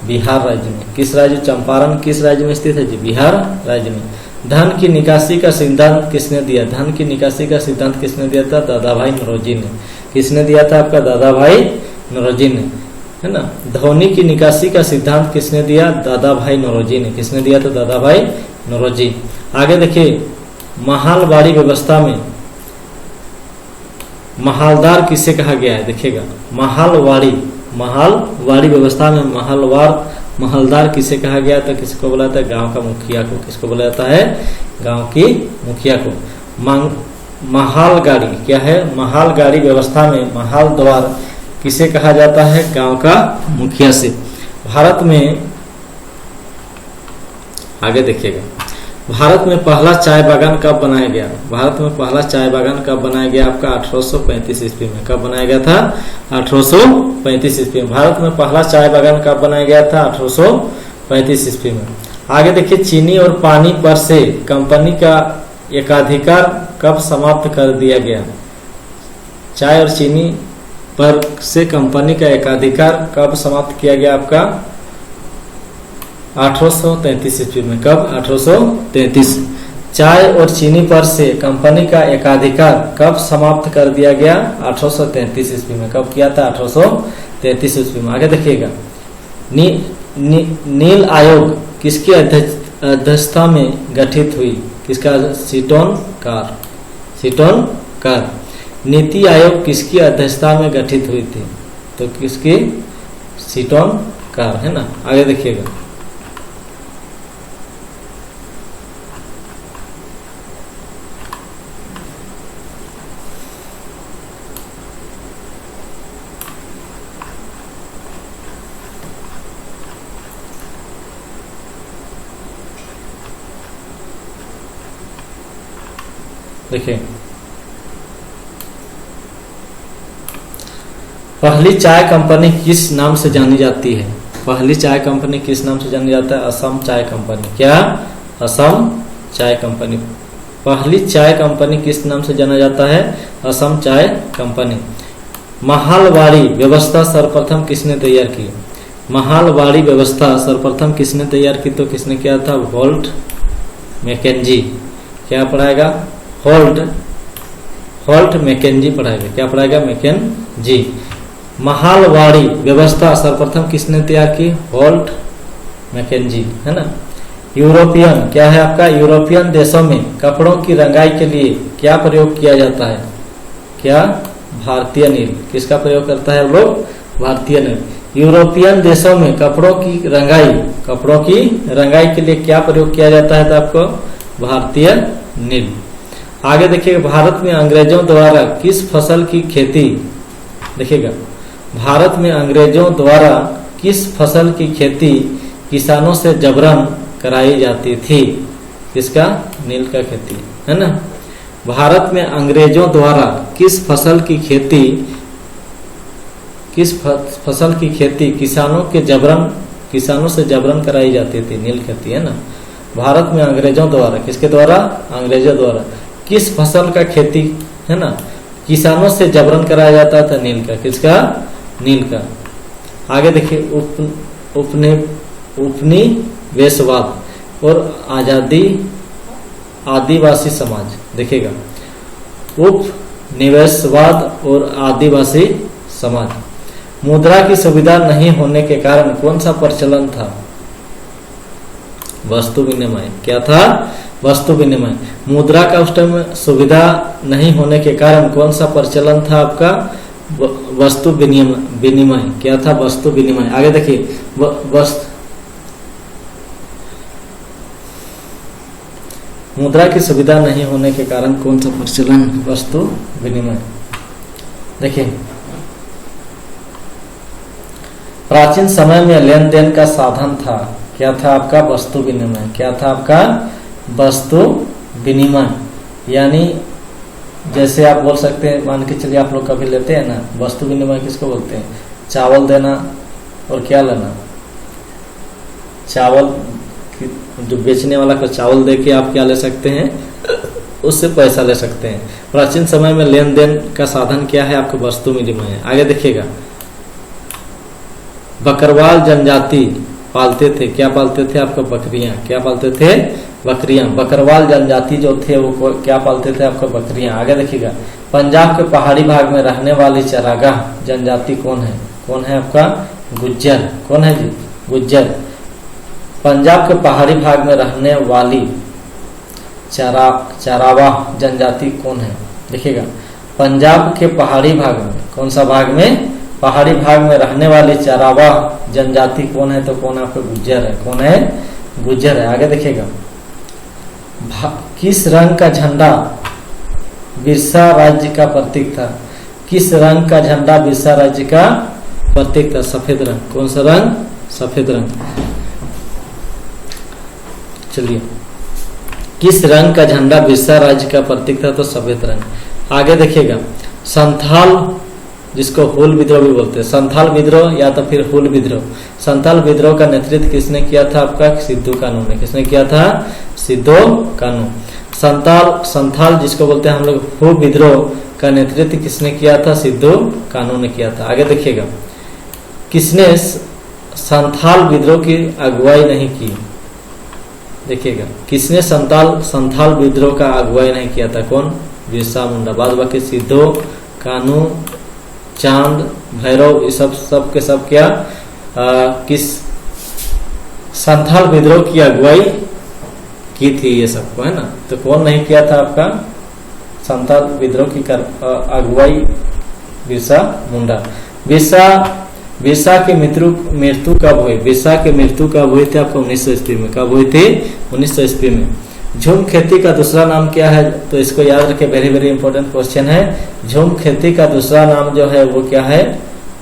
S1: बिहार राज्य में। किस राज्य? चंपारण किस राज्य में स्थित है जी? बिहार राज्य में। धन की निकासी का सिद्धांत किसने दिया? धन की निकासी का सिद्धांत किसने दिया था? दादा भाई नौरोजी ने। किसने दिया था आपका? दादा भाई नौरोजी ने, है ना। धोनी की निकासी का सिद्धांत किसने दिया? दादा भाई नौरोजी ने। किसने दिया था? दादा भाई नौरोजी। आगे देखिए, महालवाड़ी व्यवस्था में महालदार किसे कहा गया है? देखिएगा, महालवाड़ी व्यवस्था में महलदार किसे कहा गया था? किसको बोला जाता है? गांव का मुखिया को। किसको बोला जाता है? गांव की मुखिया को। महालगाड़ी क्या है? महालगाड़ी व्यवस्था में महाल द्वार किसे कहा जाता है? गांव का मुखिया से। भारत में आगे देखिएगा, भारत में पहला चाय बागान कब बनाया गया? भारत में पहला चाय बागान कब बनाया गया आपका? 1835 ईस्वी में। कब बनाया गया था? 1835 ईस्वी में। भारत में पहला चाय बागान कब बनाया गया था? 1835 ईस्वी में। आगे देखिए, चीनी और पानी पर से कंपनी का एकाधिकार कब समाप्त कर दिया गया? चाय और चीनी पर से कंपनी का एकाधिकार कब समाप्त किया गया आपका? 1833 ईस्वी में। कब? 1833। चाय और चीनी पर से कंपनी का एकाधिकार कब समाप्त कर दिया गया? 1833 ईस्वी में। कब किया था? 1833 ईस्वी में। आगे देखिएगा, नील आयोग किसकी अध्यक्षता में गठित हुई? किसका? सीटोन कार। नीति आयोग किसकी अध्यक्षता में गठित हुई थी? तो किसकी? सीटोन कार, है ना। आगे देखिएगा, देखिए, पहली चाय कंपनी किस नाम से जानी जाती है? पहली चाय कंपनी किस नाम से जानी जाता है? असम चाय कंपनी। क्या? असम चाय कंपनी। पहली चाय कंपनी किस नाम से जाना जाता है? असम चाय कंपनी। महालवाड़ी व्यवस्था सर्वप्रथम किसने तैयार की? महालवाड़ी व्यवस्था सर्वप्रथम किसने तैयार की? तो किसने किया था? Holt Mackenzie. क्या पढ़ाएगा? Holt McKenzie पढ़ाएगा। क्या पढ़ाएगा? मैकेंजी। महालवाड़ी व्यवस्था सर्वप्रथम किसने तैयार की? होल्ट मैकेंजी, है ना। यूरोपियन क्या है आपका? यूरोपियन देशों में कपड़ों की रंगाई के लिए क्या प्रयोग किया जाता है? क्या? भारतीय नील। किसका प्रयोग करता है लोग? भारतीय नील। यूरोपियन देशों में कपड़ों की रंगाई के लिए क्या प्रयोग किया जाता है? तो आपको भारतीय नील। आगे देखिए, भारत में अंग्रेजों द्वारा किस फसल की खेती? देखिएगा, भारत में अंग्रेजों द्वारा किस फसल की खेती किसानों से जबरन कराई जाती थी? किसका? नील का खेती, है ना। भारत में अंग्रेजों द्वारा किस फसल की खेती किसानों से जबरन कराई जाती थी? नील खेती है ना। भारत में अंग्रेजों द्वारा, किसके द्वारा? अंग्रेजों द्वारा किस फसल का खेती है ना किसानों से जबरन कराया जाता था? नील का। किसका? नील का। आगे देखिए, उपनिवेशवाद और आदिवासी समाज। देखिएगा, उपनिवेशवाद और आदिवासी समाज। मुद्रा की सुविधा नहीं होने के कारण कौन सा प्रचलन था? वस्तु विनिमय। क्या था? वस्तु विनिमय। मुद्रा का उस टाइम सुविधा नहीं होने के कारण कौन सा प्रचलन था आपका? वस्तु विनिमय। क्या था? वस्तु विनिमय। आगे देखिए, मुद्रा की सुविधा नहीं होने के कारण कौन सा प्रचलन? वस्तु विनिमय। देखिए, प्राचीन समय में लेन देन का साधन था। क्या था आपका? वस्तु विनिमय। क्या था आपका? वस्तु विनिमय। यानी जैसे आप बोल सकते हैं, मान के चलिए आप लोग कभी लेते हैं ना, वस्तु विनिमय किसको बोलते हैं? चावल देना और क्या लेना? चावल, जो बेचने वाला को चावल दे के आप क्या ले सकते हैं? उससे पैसा ले सकते हैं। प्राचीन समय में लेन देन का साधन क्या है? आपको वस्तु विनिमय। आगे देखिएगा, बकरवाल जनजाति पालते थे। क्या पालते थे? आपको बकरियां। क्या पालते थे? बकरियां। बकरवाल जनजाति जो थे वो क्या पालते थे? आपको बकरियां। आगे देखिएगा, पंजाब के पहाड़ी भाग में रहने वाली चरागाह जनजाति कौन है? कौन है आपका? गुज्जर। कौन है जी? गुज्जर। पंजाब के पहाड़ी भाग में रहने वाली चरावाह जनजाति कौन है? देखिएगा, पंजाब के पहाड़ी भाग में, कौन सा भाग में? पहाड़ी भाग में रहने वाली चरावाह जनजाति कौन है? तो कौन? आपका गुज्जर है। कौन है? गुज्जर है। आगे देखिएगा, किस रंग का झंडा बिरसा राज्य का प्रतीक था? किस रंग का झंडा बिरसा राज्य का प्रतीक था? सफेद रंग। कौन सा रंग? सफेद रंग। चलिए, किस रंग का झंडा बिरसा राज्य का प्रतीक था? तो सफेद रंग। आगे देखिएगा, संथाल, जिसको हुल विद्रोह भी बोलते हैं, संथाल विद्रोह या तो फिर हुल विद्रोह। संथाल विद्रोह का नेतृत्व किसने किया था? आपका सिद्धू कानू ने। किसने किया था? सिद्धू कानू। संथाल जिसको बोलते हैं हम लोग हुल विद्रोह का नेतृत्व किसने किया था? सिद्धू कानू ने किया था। आगे देखिएगा, किसने संथाल विद्रोह की अगुवाई नहीं की? देखिएगा, किसने संथाल विद्रोह का अगुवाई नहीं किया था? कौन? बिरसा मुंडा। बाद बाकी सिद्धू कानू, चांद, भैरव, ये सब के सब क्या किस संथाल विद्रोह की अगुवाई की थी? ये सबको है ना। तो कौन नहीं किया था आपका? संथाल विद्रोह की अगुवाई बिरसा मुंडा। बिरसा की मृत्यु कब हुई? बिरसा की मृत्यु कब हुई थी? आपको 1900 ईस्वी में। कब हुई थी? 1900 ईस्वी में। झूम खेती का दूसरा नाम क्या है? तो इसको याद रखें, वेरी वेरी इंपॉर्टेंट क्वेश्चन है। झूम खेती का दूसरा नाम जो है वो क्या है?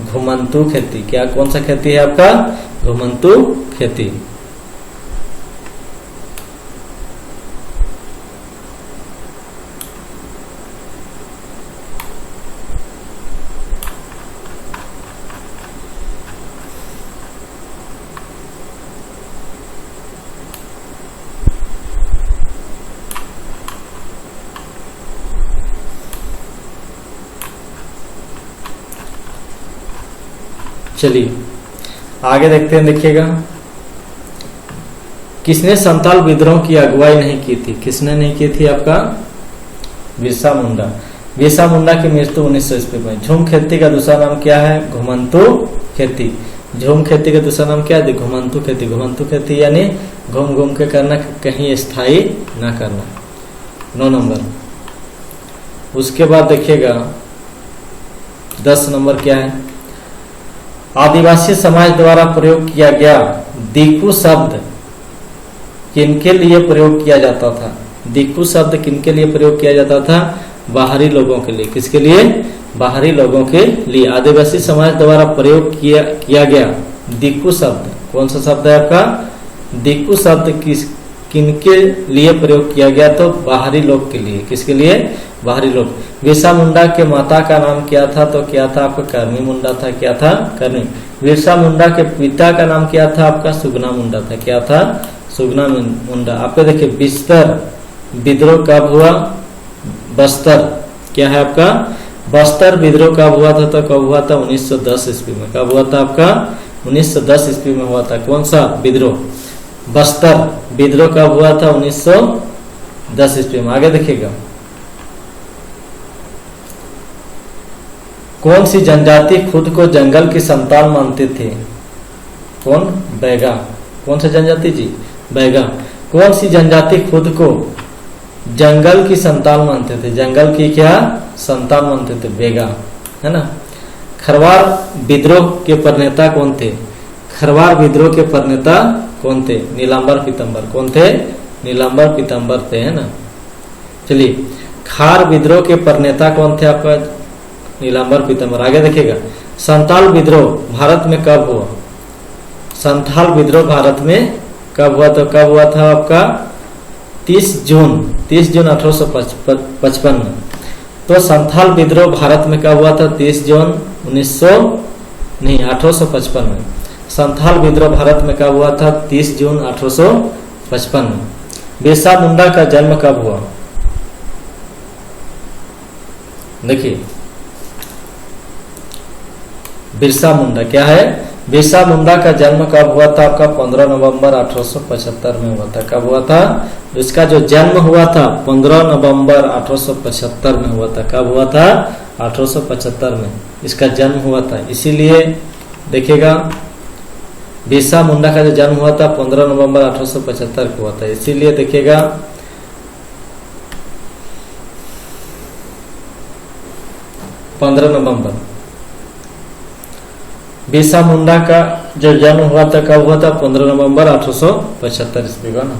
S1: घुमंतू खेती। क्या? कौन सा खेती है आपका? घुमंतू खेती। चलिए आगे देखते हैं। देखिएगा, किसने संथाल विद्रोह की अगुवाई नहीं की थी? किसने नहीं की थी? आपका बिरसा मुंडा। बिरसा मुंडा की मृत्यु 1900 ईस्वी में। झूम खेती का दूसरा नाम क्या है? घुमंतू खेती। झूम खेती का दूसरा नाम क्या है? घुमंतू खेती। घुमंतू खेती यानी घूम घूम के करना, कहीं स्थायी ना करना। 9 नंबर। उसके बाद देखिएगा 10 नंबर क्या है? आदिवासी समाज द्वारा प्रयोग किया गया दिक्कू शब्द किनके लिए प्रयोग किया जाता था? दिक्कू शब्द किनके लिए प्रयोग किया जाता था? बाहरी लोगों के लिए। किसके लिए? बाहरी लोगों के लिए। आदिवासी समाज द्वारा प्रयोग किया गया दिक्कू शब्द, कौन सा शब्द है आपका? दिक्कू शब्द किनके लिए प्रयोग किया गया? तो बाहरी लोग के लिए। किसके लिए? बाहरी लोग। बिरसा मुंडा के माता का नाम क्या था? तो क्या था आपका? करनी मुंडा था। क्या था? करनी। बिरसा मुंडा के पिता का नाम क्या था आपका? सुगना मुंडा था। क्या था? सुगना मुंडा। आप देखिए बिस्तर विद्रोह कब हुआ? बस्तर क्या है आपका? बस्तर विद्रोह कब हुआ था? तो कब हुआ था? 1910 ईस्वी में। कब हुआ था आपका? 1910 ईस्वी में हुआ था। कौन सा विद्रोह? बस्तर विद्रोह कब हुआ था? 1910 ईस्वी में। आगे देखिएगा, कौन सी जनजाति खुद को जंगल की संतान मानती थी? कौन? बैगा। कौन सी जनजाति जी? बैगा। कौन सी जनजाति खुद को जंगल की संतान मानते थे? जंगल की क्या संतान मानते थे? बैगा, है ना। खरवार विद्रोह के प्रणेता कौन थे? खरवार विद्रोह के प्रणेता कौन थे? नीलांबर पीतंबर। कौन थे? नीलांबर पीतंबर थे, है ना। चलिए, खार विद्रोह के प्रणेता कौन थे आपका? नीलांबर पीतंबर। आगे देखिएगा, संथाल विद्रोह भारत में कब हुआ? संथाल विद्रोह भारत में कब हुआ? तो कब हुआ था आपका? 30 जून 1855 में। तो संथाल विद्रोह भारत में कब हुआ था? 30 जून 1855 में। संथाल विद्रोह भारत में कब हुआ था? 30 जून 1855 में। बिरसा मुंडा का जन्म कब हुआ? देखिए, बिरसा मुंडा क्या है? बिरसा मुंडा का जन्म कब हुआ था आपका? 15 नवंबर 1875 में हुआ था। कब हुआ था? इसका जो जन्म हुआ था 15 नवंबर 1875 में हुआ था। कब हुआ था? 1875 में इसका जन्म हुआ था। इसीलिए देखिएगा, बिरसा मुंडा का जो जन्म हुआ था 15 नवंबर 1875 को हुआ था। इसीलिए देखिएगा, बिरसा मुंडा का जो जन्म हुआ था कब हुआ था? 15 नवंबर 1875 ईस्वी को ना।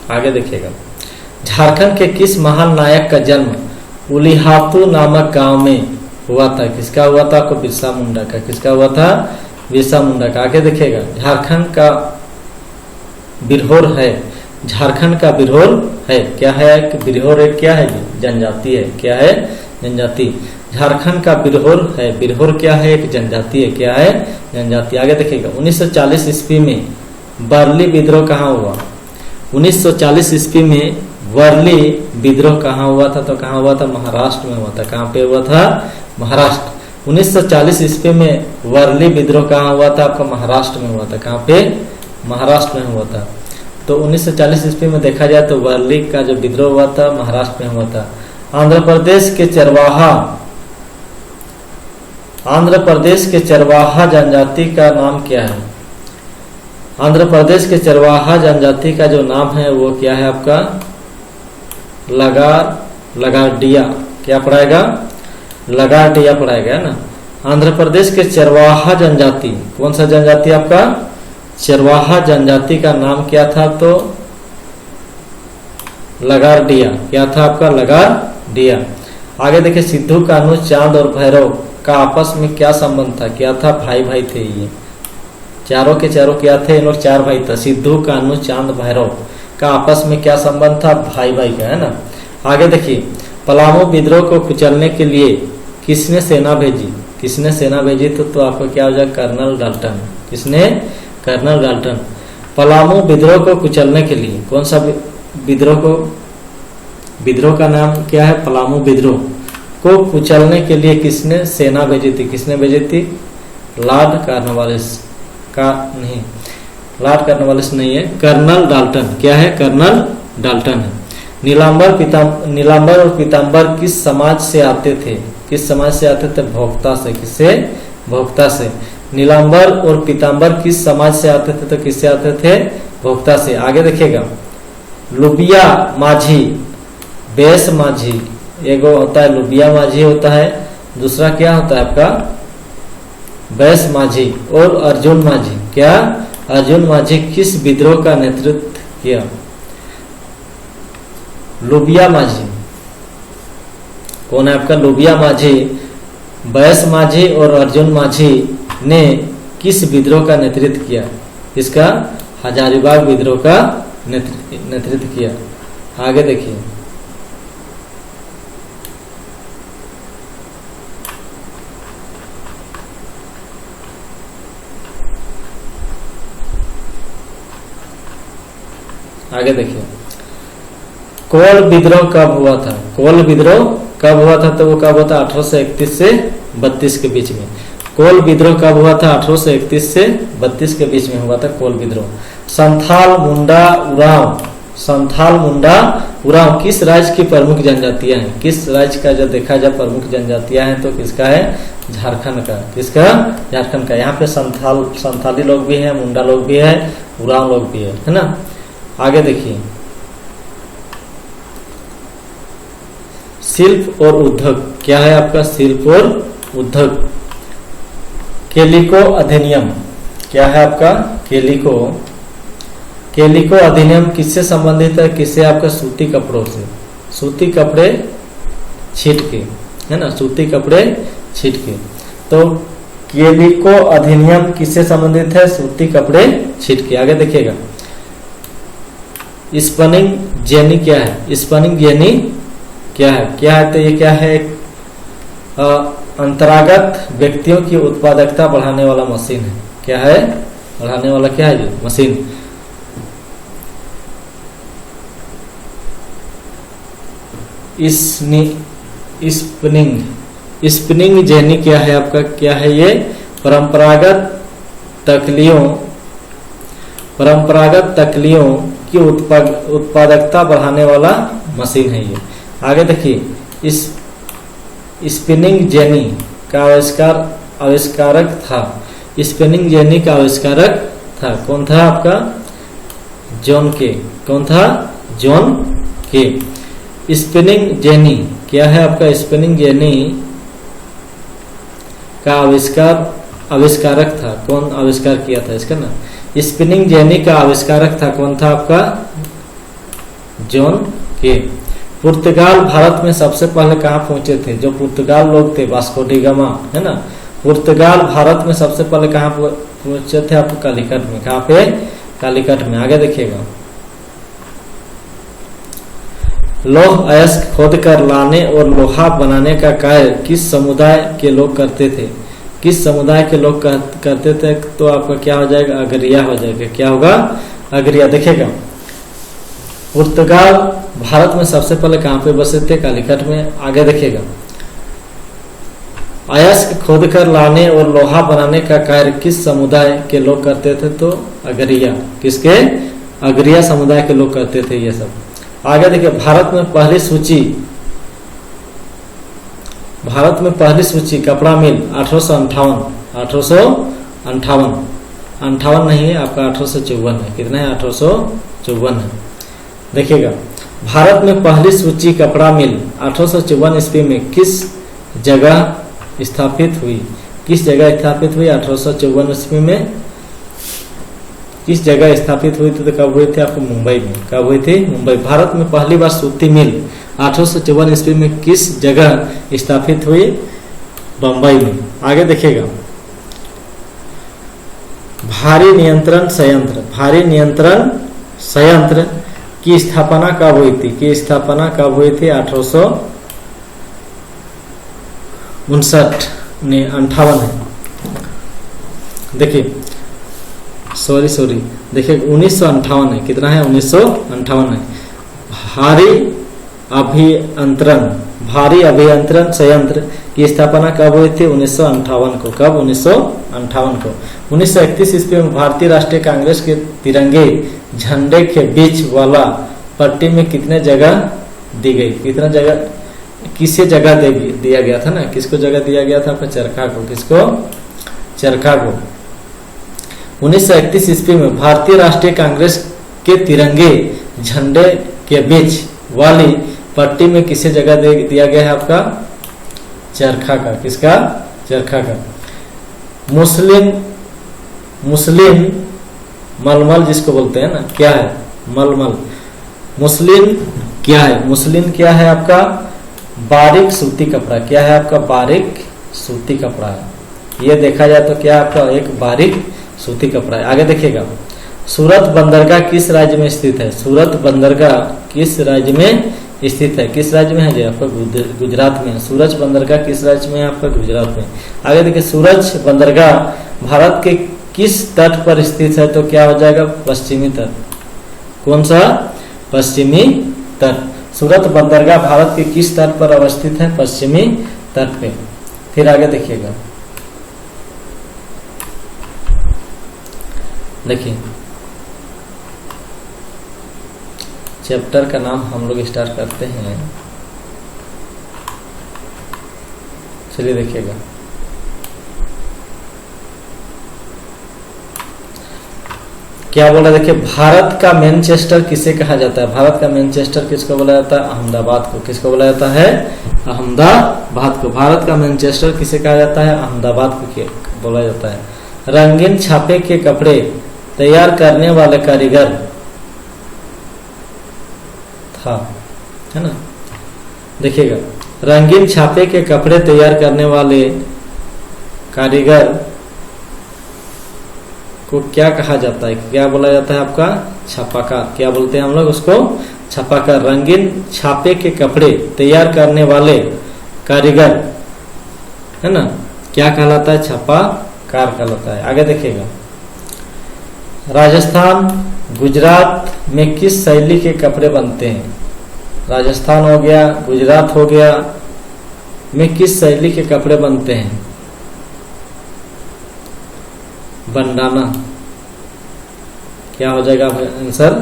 S1: आगे देखिएगा, झारखंड के किस महान नायक का जन्म उलिहातू नामक गांव में हुआ था? किसका हुआ था आपको? बिरसा मुंडा का। किसका हुआ था? बिरसा मुंडा का। आगे देखिएगा, झारखंड का बिरहोर है। झारखंड का बिरहोर है। क्या है? बिरहोर एक क्या है? जनजाति है। क्या है? जनजाति। झारखंड का बिरहोर है। बिरहोर क्या है? एक जनजाति है। क्या है? जनजाति। आगे देखिएगा, 1940 ईस्वी में वर्ली विद्रोह कहाँ हुआ? 1940 ईस्वी में वर्ली विद्रोह कहाँ हुआ था? तो कहाँ हुआ था? महाराष्ट्र में हुआ था। कहाँ पे हुआ था? महाराष्ट्र। 1940 ईस्वी में वर्ली विद्रोह कहाँ हुआ था आपका? महाराष्ट्र में हुआ था। कहाँ पे? महाराष्ट्र में हुआ था। तो 1940 ईस्वी में देखा जाए तो वर्ली का जो विद्रोह हुआ था महाराष्ट्र में हुआ था। आंध्र प्रदेश के चरवाहा जनजाति का नाम क्या है? आंध्र प्रदेश के चरवाहा जनजाति का जो नाम है वो क्या है आपका? लगाडिया। क्या पढ़ाएगा? लगाडिया पढ़ाएगा, है ना। आंध्र प्रदेश के चरवाहा जनजाति, कौन सा जनजाति आपका? चरवाहा जनजाति का नाम क्या था? तो लगाडिया। क्या था आपका? लगाडिया। आगे देखिए, सिद्धू कान्हू चांद और भैरव का आपस में क्या संबंध था? क्या था? भाई भाई थे ये चारों के चारों। क्या थे? इन लोग चार भाई था। सिद्धू कान्हू चांद भैरव का आपस में क्या संबंध था? भाई भाई का, है ना। आगे देखिए, पलामू विद्रोह को कुचलने के लिए किसने सेना भेजी? किसने सेना भेजी? तो आपको क्या हो जाएगा? Colonel Dalton. किसने? Colonel Dalton. पलामू विद्रोह को कुचलने के लिए, कौन सा विद्रोह का नाम क्या है? पलामू विद्रोह को कुचलने के लिए किसने सेना भेजी थी? किसने भेजी थी? लॉर्ड कॉर्नवालिस का नहीं, लॉर्ड कॉर्नवालिस नहीं है, कर्नल डाल्टन। क्या है? कर्नल डाल्टन है। नीलांबर और पीतांबर किस समाज से आते थे? किस समाज से आते थे? भोक्ता से। किससे? भोक्ता से। नीलांबर और पीतांबर किस समाज से आते थे? तो किससे आते थे? भोक्ता से। आगे देखिएगा, लुबिया माझी, बेस माझी, एगो होता है लुबिया माझी होता है, दूसरा क्या होता है आपका? बैस माझी और अर्जुन माझी। क्या? अर्जुन माझी किस विद्रोह का नेतृत्व किया? लुबिया माझी। कौन है आपका? लुबिया माझी, बैस माझी और अर्जुन माझी ने किस विद्रोह का नेतृत्व किया? इसका हजारीबाग विद्रोह का नेतृत्व किया। आगे देखिए, आगे देखिए, कोल विद्रोह कब हुआ था? कोल विद्रोह कब हुआ था? तो वो कब हुआ था? 1831 से 32 के बीच में। कोल विद्रोह कब हुआ था? 1831 से 32 के बीच में हुआ था कोल विद्रोह। संथाल, मुंडा, उरांव, संथाल, मुंडा, उरांव किस राज्य की प्रमुख जनजातियां हैं? किस राज्य का जो देखा जाए प्रमुख जनजातियां हैं तो किसका है? झारखंड का। किसका? झारखंड का। यहाँ पे संथाली लोग भी हैं, मुंडा लोग भी है, उरांव लोग भी है ना। आगे देखिए, शिल्प और उद्योग क्या है आपका? शिल्प और उद्योग। केलिको अधिनियम क्या है आपका? केलिको अधिनियम किससे संबंधित है? किससे? आपका सूती कपड़ों से। सूती कपड़े छीट के, है ना, सूती कपड़े छीट के। तो केलिको अधिनियम किससे संबंधित है? सूती कपड़े छीट के। आगे देखिएगा, स्पनिंग जेनी क्या है? स्पनिंग जेनी क्या है? क्या है? तो ये क्या है? अंतरागत व्यक्तियों की उत्पादकता बढ़ाने वाला मशीन है। क्या है? बढ़ाने वाला क्या है? ये मशीन। स्पिनिंग जेनी क्या है आपका? क्या है ये? परंपरागत तकलियों की उत्पादकता बढ़ाने वाला मशीन है ये। आगे देखिए, इस स्पिनिंग जेनी का आविष्कारक था। स्पिनिंग जेनी का आविष्कारक था कौन था आपका? जॉन के। कौन था? जॉन के। स्पिनिंग जेनी क्या है आपका? स्पिनिंग जेनी का आविष्कारक था। कौन आविष्कार किया था इसका ना? स्पिनिंग जेनी का आविष्कारक था कौन था आपका? जॉन के। पुर्तगाल भारत में सबसे पहले कहाँ पहुंचे थे? जो पुर्तगाल लोग थे, वास्को डी गामा, है ना, पुर्तगाल भारत में सबसे पहले कहाँ पहुंचे थे? आपको कालीकट में। कहाँ पे? कालीकट में। आगे देखिएगा, लौह अयस्क खोद कर लाने और लोहा बनाने का कार्य किस समुदाय के लोग करते थे? किस समुदाय के लोग करते थे? तो आपका क्या हो जाएगा? अगरिया हो जाएगा। क्या होगा? अगरिया। देखिएगा, पुर्तगाल भारत में सबसे पहले कहां पे बसे थे? कालीकट में। आगे देखिएगा, अयस्क खोद कर लाने और लोहा बनाने का कार्य किस समुदाय के लोग करते थे? तो अगरिया। किसके? अगरिया समुदाय के लोग करते थे ये सब। आगे देखिए, भारत में पहली सूची कपड़ा मिल 1858 अंठावन नहीं है आपका, 1854 है। कितना है? 1854 है। देखिएगा, भारत में पहली सूची कपड़ा मिल 1854 ईस्वी में किस जगह स्थापित हुई? किस जगह स्थापित हुई? 1854 ईस्वी में किस जगह स्थापित हुई थी? तो कब हुई थी? आपको मुंबई में। कब हुई थी? मुंबई। भारत में पहली बार सूती मिल 1854 ईस्वी में किस जगह स्थापित हुई? बंबई में। आगे देखिएगा, भारी नियंत्रण संयंत्र की स्थापना कब हुई थी? 1859 ने 58 है। देखिए, सॉरी देखिए, 1958 है। कितना है? 1958 है। भारी अभियंत्रण संयंत्र की स्थापना कब हुई थी? 1958 को। कब? 1958 को। 1931 ईस्वी में भारतीय राष्ट्रीय कांग्रेस के तिरंगे झंडे के बीच वाला पट्टी में कितने जगह दी गई? कितना जगह? किसे जगह दिया गया था ना? किसको जगह दिया गया था? आपका चरखा को। किसको? चरखा को। 1931 ईस्वी में भारतीय राष्ट्रीय कांग्रेस के तिरंगे झंडे के बीच वाली पट्टी में किसे जगह दिया गया है? आपका चरखा का। किसका? चरखा का। मुस्लिम मलमल जिसको बोलते हैं ना, क्या है? मलमल। मुस्लिम क्या है? मुस्लिम क्या है आपका? बारीक सूती कपड़ा। क्या है आपका? बारीक सूती कपड़ा है। ये देखा जाए तो क्या आपका एक बारीक सूती कपड़ा है। आगे देखिएगा, सूरत बंदरगाह किस राज्य में स्थित है? सूरत बंदरगाह किस राज्य में स्थित है? किस राज्य में है जी? आपका गुजरात में है। सूरज बंदरगाह किस राज्य में है? आपका गुजरात में। आगे देखिए, सूरज बंदरगाह भारत के किस तट पर स्थित है? तो क्या हो जाएगा? पश्चिमी तट। कौन सा? पश्चिमी तट। सूरत बंदरगाह भारत के किस तट पर अवस्थित है? पश्चिमी तट पे। फिर आगे देखिएगा, देखिए चैप्टर का नाम हम लोग स्टार्ट करते हैं। चलिए देखिएगा, क्या बोला? देखिए, भारत का मैनचेस्टर किसे कहा जाता है? भारत का मैनचेस्टर किसको बोला जाता है? अहमदाबाद को। किसको बोला जाता है? अहमदाबाद को। भारत का मैनचेस्टर किसे कहा जाता है? अहमदाबाद को बोला जाता है। रंगीन छापे के कपड़े तैयार करने वाले कारीगर था, है ना? देखिएगा, रंगीन छापे के कपड़े तैयार करने वाले कारीगर को क्या कहा जाता है? क्या बोला जाता है? आपका छापाकार। क्या बोलते हैं हम लोग उसको? छापाकार। रंगीन छापे के कपड़े तैयार करने वाले कारीगर, है ना, क्या कहलाता है? छापाकार कहलाता है। आगे देखिएगा, राजस्थान गुजरात में किस शैली के कपड़े बनते हैं? राजस्थान हो गया, गुजरात हो गया, में किस शैली के कपड़े बनते हैं? बंडाना। क्या हो जाएगा आंसर?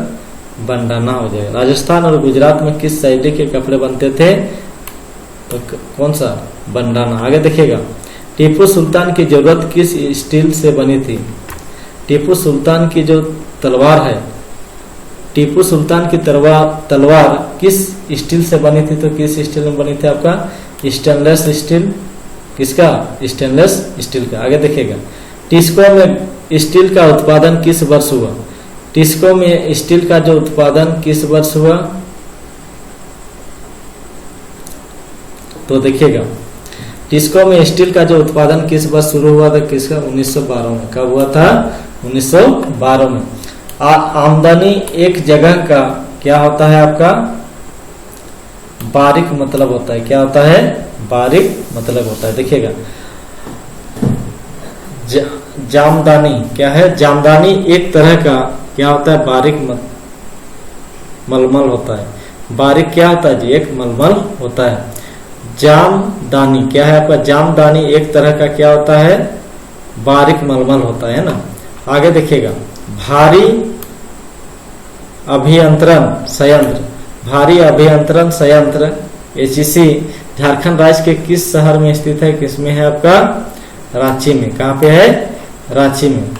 S1: बंडाना हो जाएगा। राजस्थान और गुजरात में किस शैली के कपड़े बनते थे? तो कौन सा? बंडाना। आगे देखिएगा, टीपू सुल्तान की जरूरत किस स्टील से बनी थी? टीपू सुल्तान की जो तलवार है, टीपू सुल्तान की तलवार किस स्टील से बनी थी? तो किस स्टील में बनी थी? आपका स्टेनलेस स्टील। किसका? स्टेनलेस स्टील का। आगे देखिएगा, टिस्को में स्टील का उत्पादन किस वर्ष हुआ? टिस्को में स्टील का जो उत्पादन किस वर्ष हुआ? तो देखिएगा, टिस्को में स्टील का जो उत्पादन किस वर्ष शुरू हुआ था? किसका? 1912 में। कब हुआ था? 1912 में। आमदनी एक जगह का क्या होता है? आपका बारीक मतलब होता है। क्या होता है? बारीक मतलब होता है। देखिएगा, जामदानी क्या है? जामदानी एक तरह का क्या होता है? बारीक मलमल होता है। बारीक क्या होता है जी? एक मलमल होता है। जामदानी क्या है? आपका जामदानी एक तरह का क्या होता है? बारीक मलमल होता है ना। आगे देखिएगा, भारी अभियंत्रण संयंत्र, भारी अभियंत्रण संयंत्र HEC झारखंड राज्य के किस शहर में स्थित है? किसमें है? आपका रांची में। कहाँ पे है? रांची में।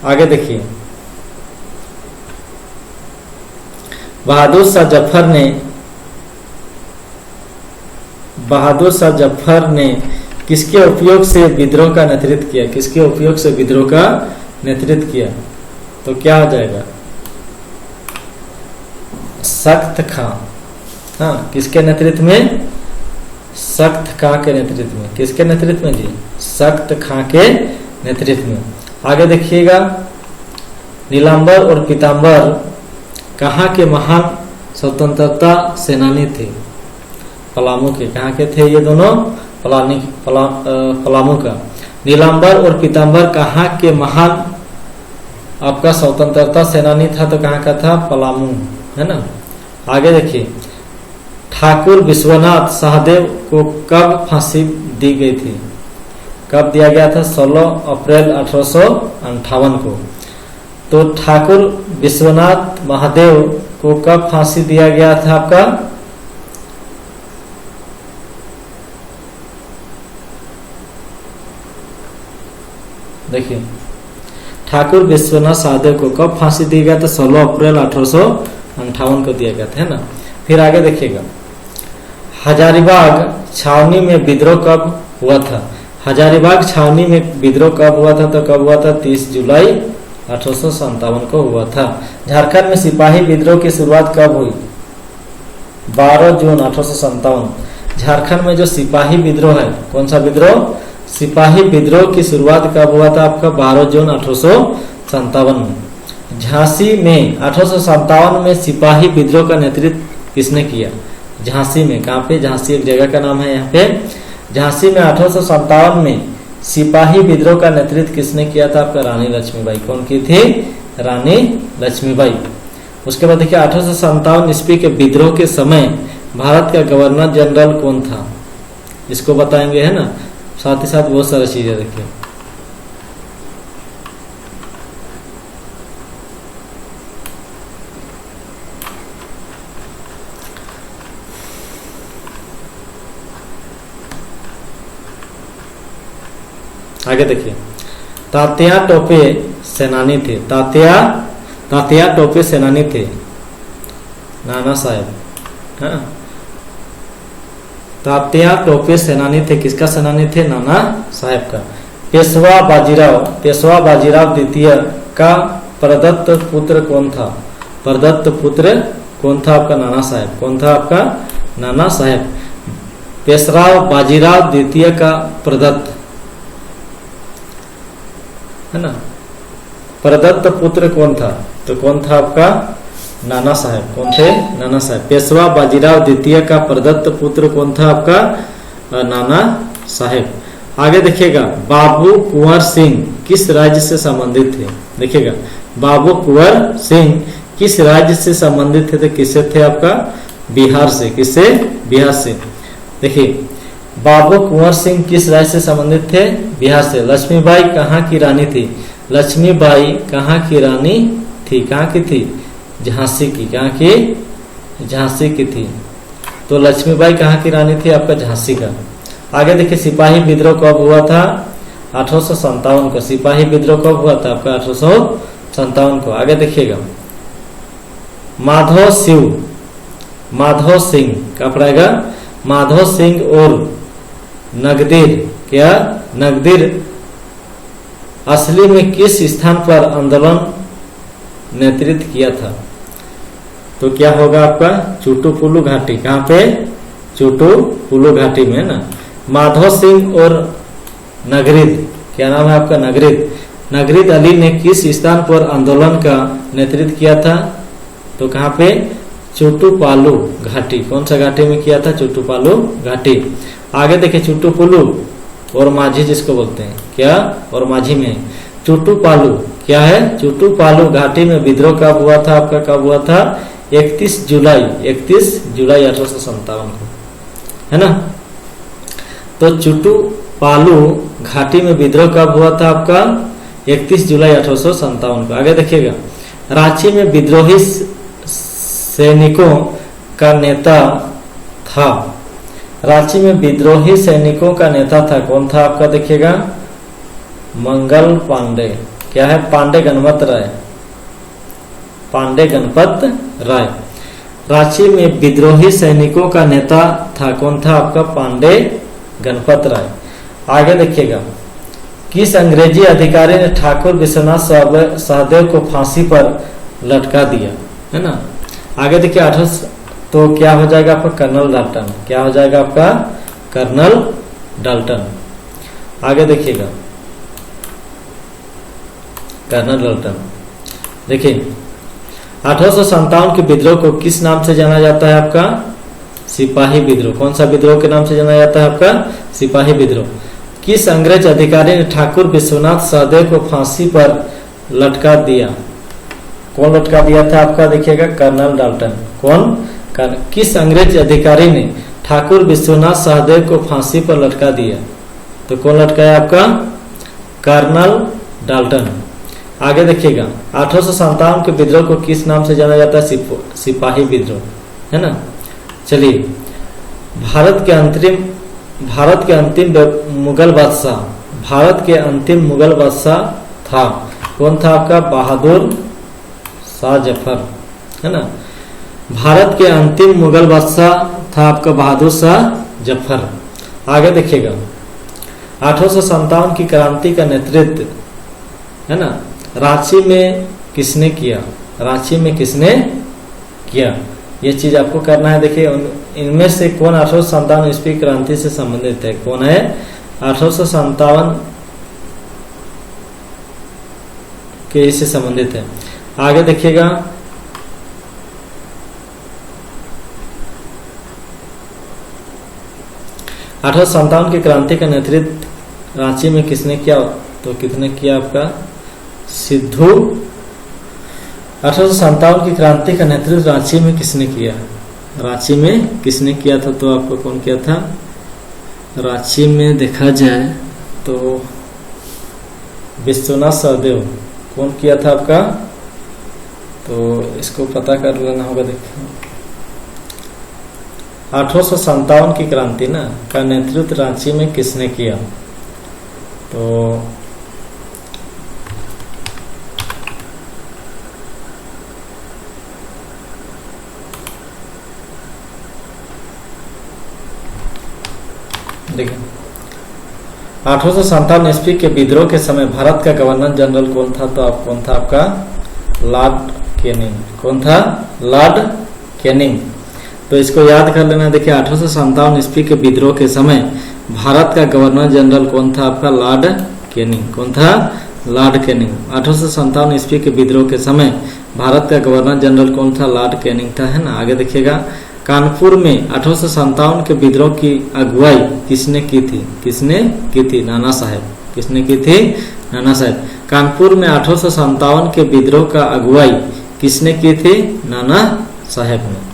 S1: आगे देखिए, बहादुर शाह जफर ने किसके उपयोग से विद्रोह का नेतृत्व किया? किसके उपयोग से विद्रोह का नेतृत्व किया? तो क्या हो जाएगा? सख्त खां। हाँ, किसके नेतृत्व में? सख्त खां के नेतृत्व में। किसके नेतृत्व में जी? सख्त खां के नेतृत्व में। आगे देखिएगा, नीलांबर और पीतांबर कहाँ के महान स्वतंत्रता सेनानी थे? पलामू के। कहाँ के थे ये दोनों? पलामू का। नीलांबर और पीतांबर कहाँ के महान आपका स्वतंत्रता सेनानी था? तो कहाँ का था? पलामू, है ना। आगे देखिए, ठाकुर विश्वनाथ सहदेव को कब फांसी दी गई थी? कब दिया गया था? 16 अप्रैल 1858 को। तो ठाकुर विश्वनाथ महादेव को कब फांसी दिया गया था? आपका देखिए, ठाकुर विश्वनाथ सहदेव को कब फांसी दी गया था? 16 अप्रैल 1858 को दिया गया था, है ना। फिर आगे देखिएगा, हजारीबाग छावनी में विद्रोह कब हुआ था? हजारीबाग छावनी में विद्रोह कब हुआ था? तो कब हुआ था? 30 जुलाई 1857 को हुआ था। झारखंड में सिपाही विद्रोह की शुरुआत कब हुई? 12 जून 1857। झारखंड में जो सिपाही विद्रोह है, कौन सा विद्रोह? सिपाही विद्रोह की शुरुआत कब हुआ था आपका? 12 जून 1857 में। झांसी में 1857 में सिपाही विद्रोह का नेतृत्व किसने किया? झांसी में। कहाँ पे? झांसी एक जगह का नाम है यहाँ पे। झांसी में 1857 में सिपाही विद्रोह का नेतृत्व किसने किया था आपका? रानी लक्ष्मीबाई। कौन की थी? रानी लक्ष्मीबाई। उसके बाद देखिए 1857 ईस्वी के विद्रोह के समय भारत का गवर्नर जनरल कौन था? इसको बताएंगे, है ना। साथ ही साथ बहुत सारी चीजें देखिए। आगे देखिए, तात्या टोपे सेनानी थे। तात्या टोपे सेनानी थे। नाना साहेब, हाँ, तात्या टोपे सेनानी थे। किसका सेनानी थे? नाना साहेब का। पेशवा बाजीराव द्वितीय का प्रदत्त पुत्र कौन था? प्रदत्त पुत्र कौन था आपका? नाना साहेब। कौन था आपका? नाना साहेब। पेशवा बाजीराव द्वितीय का प्रदत्त, है ना, प्रदत्त पुत्र कौन था? तो कौन था आपका? नाना साहेब। कौन थे? नाना साहेब। पेशवा बाजीराव द्वितीय का प्रदत्त पुत्र कौन था आपका? नाना साहेब। आगे देखिएगा, बाबू कुंवर सिंह किस राज्य से संबंधित थे? देखिएगा, बाबू कुंवर सिंह किस राज्य से संबंधित थे? तो किससे थे आपका? बिहार से। किससे? बिहार से। देखिए, बाबू कुंवर सिंह किस राज्य से संबंधित थे? बिहार से। लक्ष्मीबाई कहाँ की रानी थी? लक्ष्मीबाई कहाँ की रानी थी? कहाँ की थी? झांसी की। कहाँ की? झांसी की थी। तो लक्ष्मीबाई कहाँ की रानी थी? आपका झांसी का। आगे देखिए, सिपाही विद्रोह कब हुआ था? 1857 को। सिपाही विद्रोह कब हुआ था आपका? 1857 को। आगे देखिएगा, माधव सिंह क्या पड़ेगा? माधव सिंह और नगदीर, क्या? नगदीर असली में किस स्थान पर आंदोलन नेतृत्व किया था? तो क्या होगा आपका? चुटुपुलू घाटी। कहाँ पे? चुटुपुलू घाटी में, है ना। माधव सिंह और नगरीद, क्या नाम है आपका? नगरीद। नगरीद अली ने किस स्थान पर आंदोलन का नेतृत्व किया था? तो कहाँ पे? चुटुपालू घाटी। कौन सा घाटी में किया था? चुटुपालू घाटी। आगे देखिए, चुटुपुलू और माझी जिसको बोलते हैं, क्या? और माझी में चुटुपालू क्या है? चुटुपालू घाटी में विद्रोह कब हुआ था आपका? कब हुआ था? 31 जुलाई 1857 को, है ना। तो चुटुपालू घाटी में विद्रोह कब हुआ था आपका? 31 जुलाई 1857 को। आगे देखिएगा, रांची में विद्रोही सैनिकों का नेता था। रांची में विद्रोही सैनिकों का नेता था। कौन था आपका? देखिएगा, मंगल पांडे। क्या है? पांडे गणपत राय। पांडे गणपत राय। रांची में विद्रोही सैनिकों का नेता था। कौन था आपका? पांडे गणपत राय। आगे देखिएगा, किस अंग्रेजी अधिकारी ने ठाकुर विश्वनाथ सहदेव को फांसी पर लटका दिया? है ना। आगे देखिए, 18 तो क्या हो जाएगा आपका? Colonel Dalton. क्या हो जाएगा आपका? Colonel Dalton. आगे देखिएगा, कर्नल डाल्टन। देखिए, 1857 के विद्रोह को किस नाम से जाना जाता है आपका? सिपाही विद्रोह। कौन सा विद्रोह के नाम से जाना जाता है आपका? सिपाही विद्रोह। किस अंग्रेज अधिकारी ने ठाकुर विश्वनाथ सहदेव को फांसी पर लटका दिया? कौन लटका दिया था आपका? देखिएगा, कर्नल डाल्टन। कौन? किस अंग्रेज अधिकारी ने ठाकुर विश्वनाथ सहदेव को फांसी पर लटका दिया? तो कौन लटकाया आपका? Colonel Dalton. आगे देखिएगा, 1857 के विद्रोह को किस नाम से जाना जाता है? सिपाही विद्रोह, है ना। चलिए, भारत के अंतिम मुगल बादशाह, भारत के अंतिम मुगल बादशाह था। कौन था आपका? बहादुर शाह जफर, है ना। भारत के अंतिम मुगल बादशाह था आपका बहादुर शाह जफर। आगे देखिएगा, 1857 की क्रांति का नेतृत्व, है ना, रांची में किसने किया? रांची में किसने किया? ये चीज आपको करना है। देखिए, इनमें से कौन 1857 ईस्वी क्रांति से संबंधित है? कौन है? 1857 के इससे संबंधित है। आगे देखिएगा, अठारह की क्रांति का नेतृत्व रांची में किसने किया? तो किसने किया? आपका सिद्धू। 1857 की क्रांति का नेतृत्व रांची में किसने किया? रांची में किसने किया था? तो आपको कौन किया था? रांची में देखा जाए तो विश्वनाथ सहदेव। कौन किया था आपका? तो इसको पता कर लेना होगा। देखिए 1857 की क्रांति ना का नेतृत्व रांची में किसने किया? तो देखिए 1857 ईस्वी के विद्रोह के समय भारत का गवर्नर जनरल कौन था? तो आप कौन था? आपका लॉर्ड कैनिंग। कौन था? Lord Canning. तो इसको याद कर लेना। देखिए 1857 ईस्वी के विद्रोह के समय भारत का गवर्नर जनरल कौन था? आपका लॉर्ड कैनिंग। कौन था? Lord Canning. 1857 ईस्वी के विद्रोह के समय भारत का गवर्नर जनरल कौन था? लॉर्ड कैनिंग था, है ना। आगे देखिएगा, कानपुर में 1857 के विद्रोह की अगुवाई किसने की थी? किसने की थी? नाना साहब। किसने की थी? नाना साहब। कानपुर में 1857 के विद्रोह का अगुवाई किसने की थी? नाना साहब ने।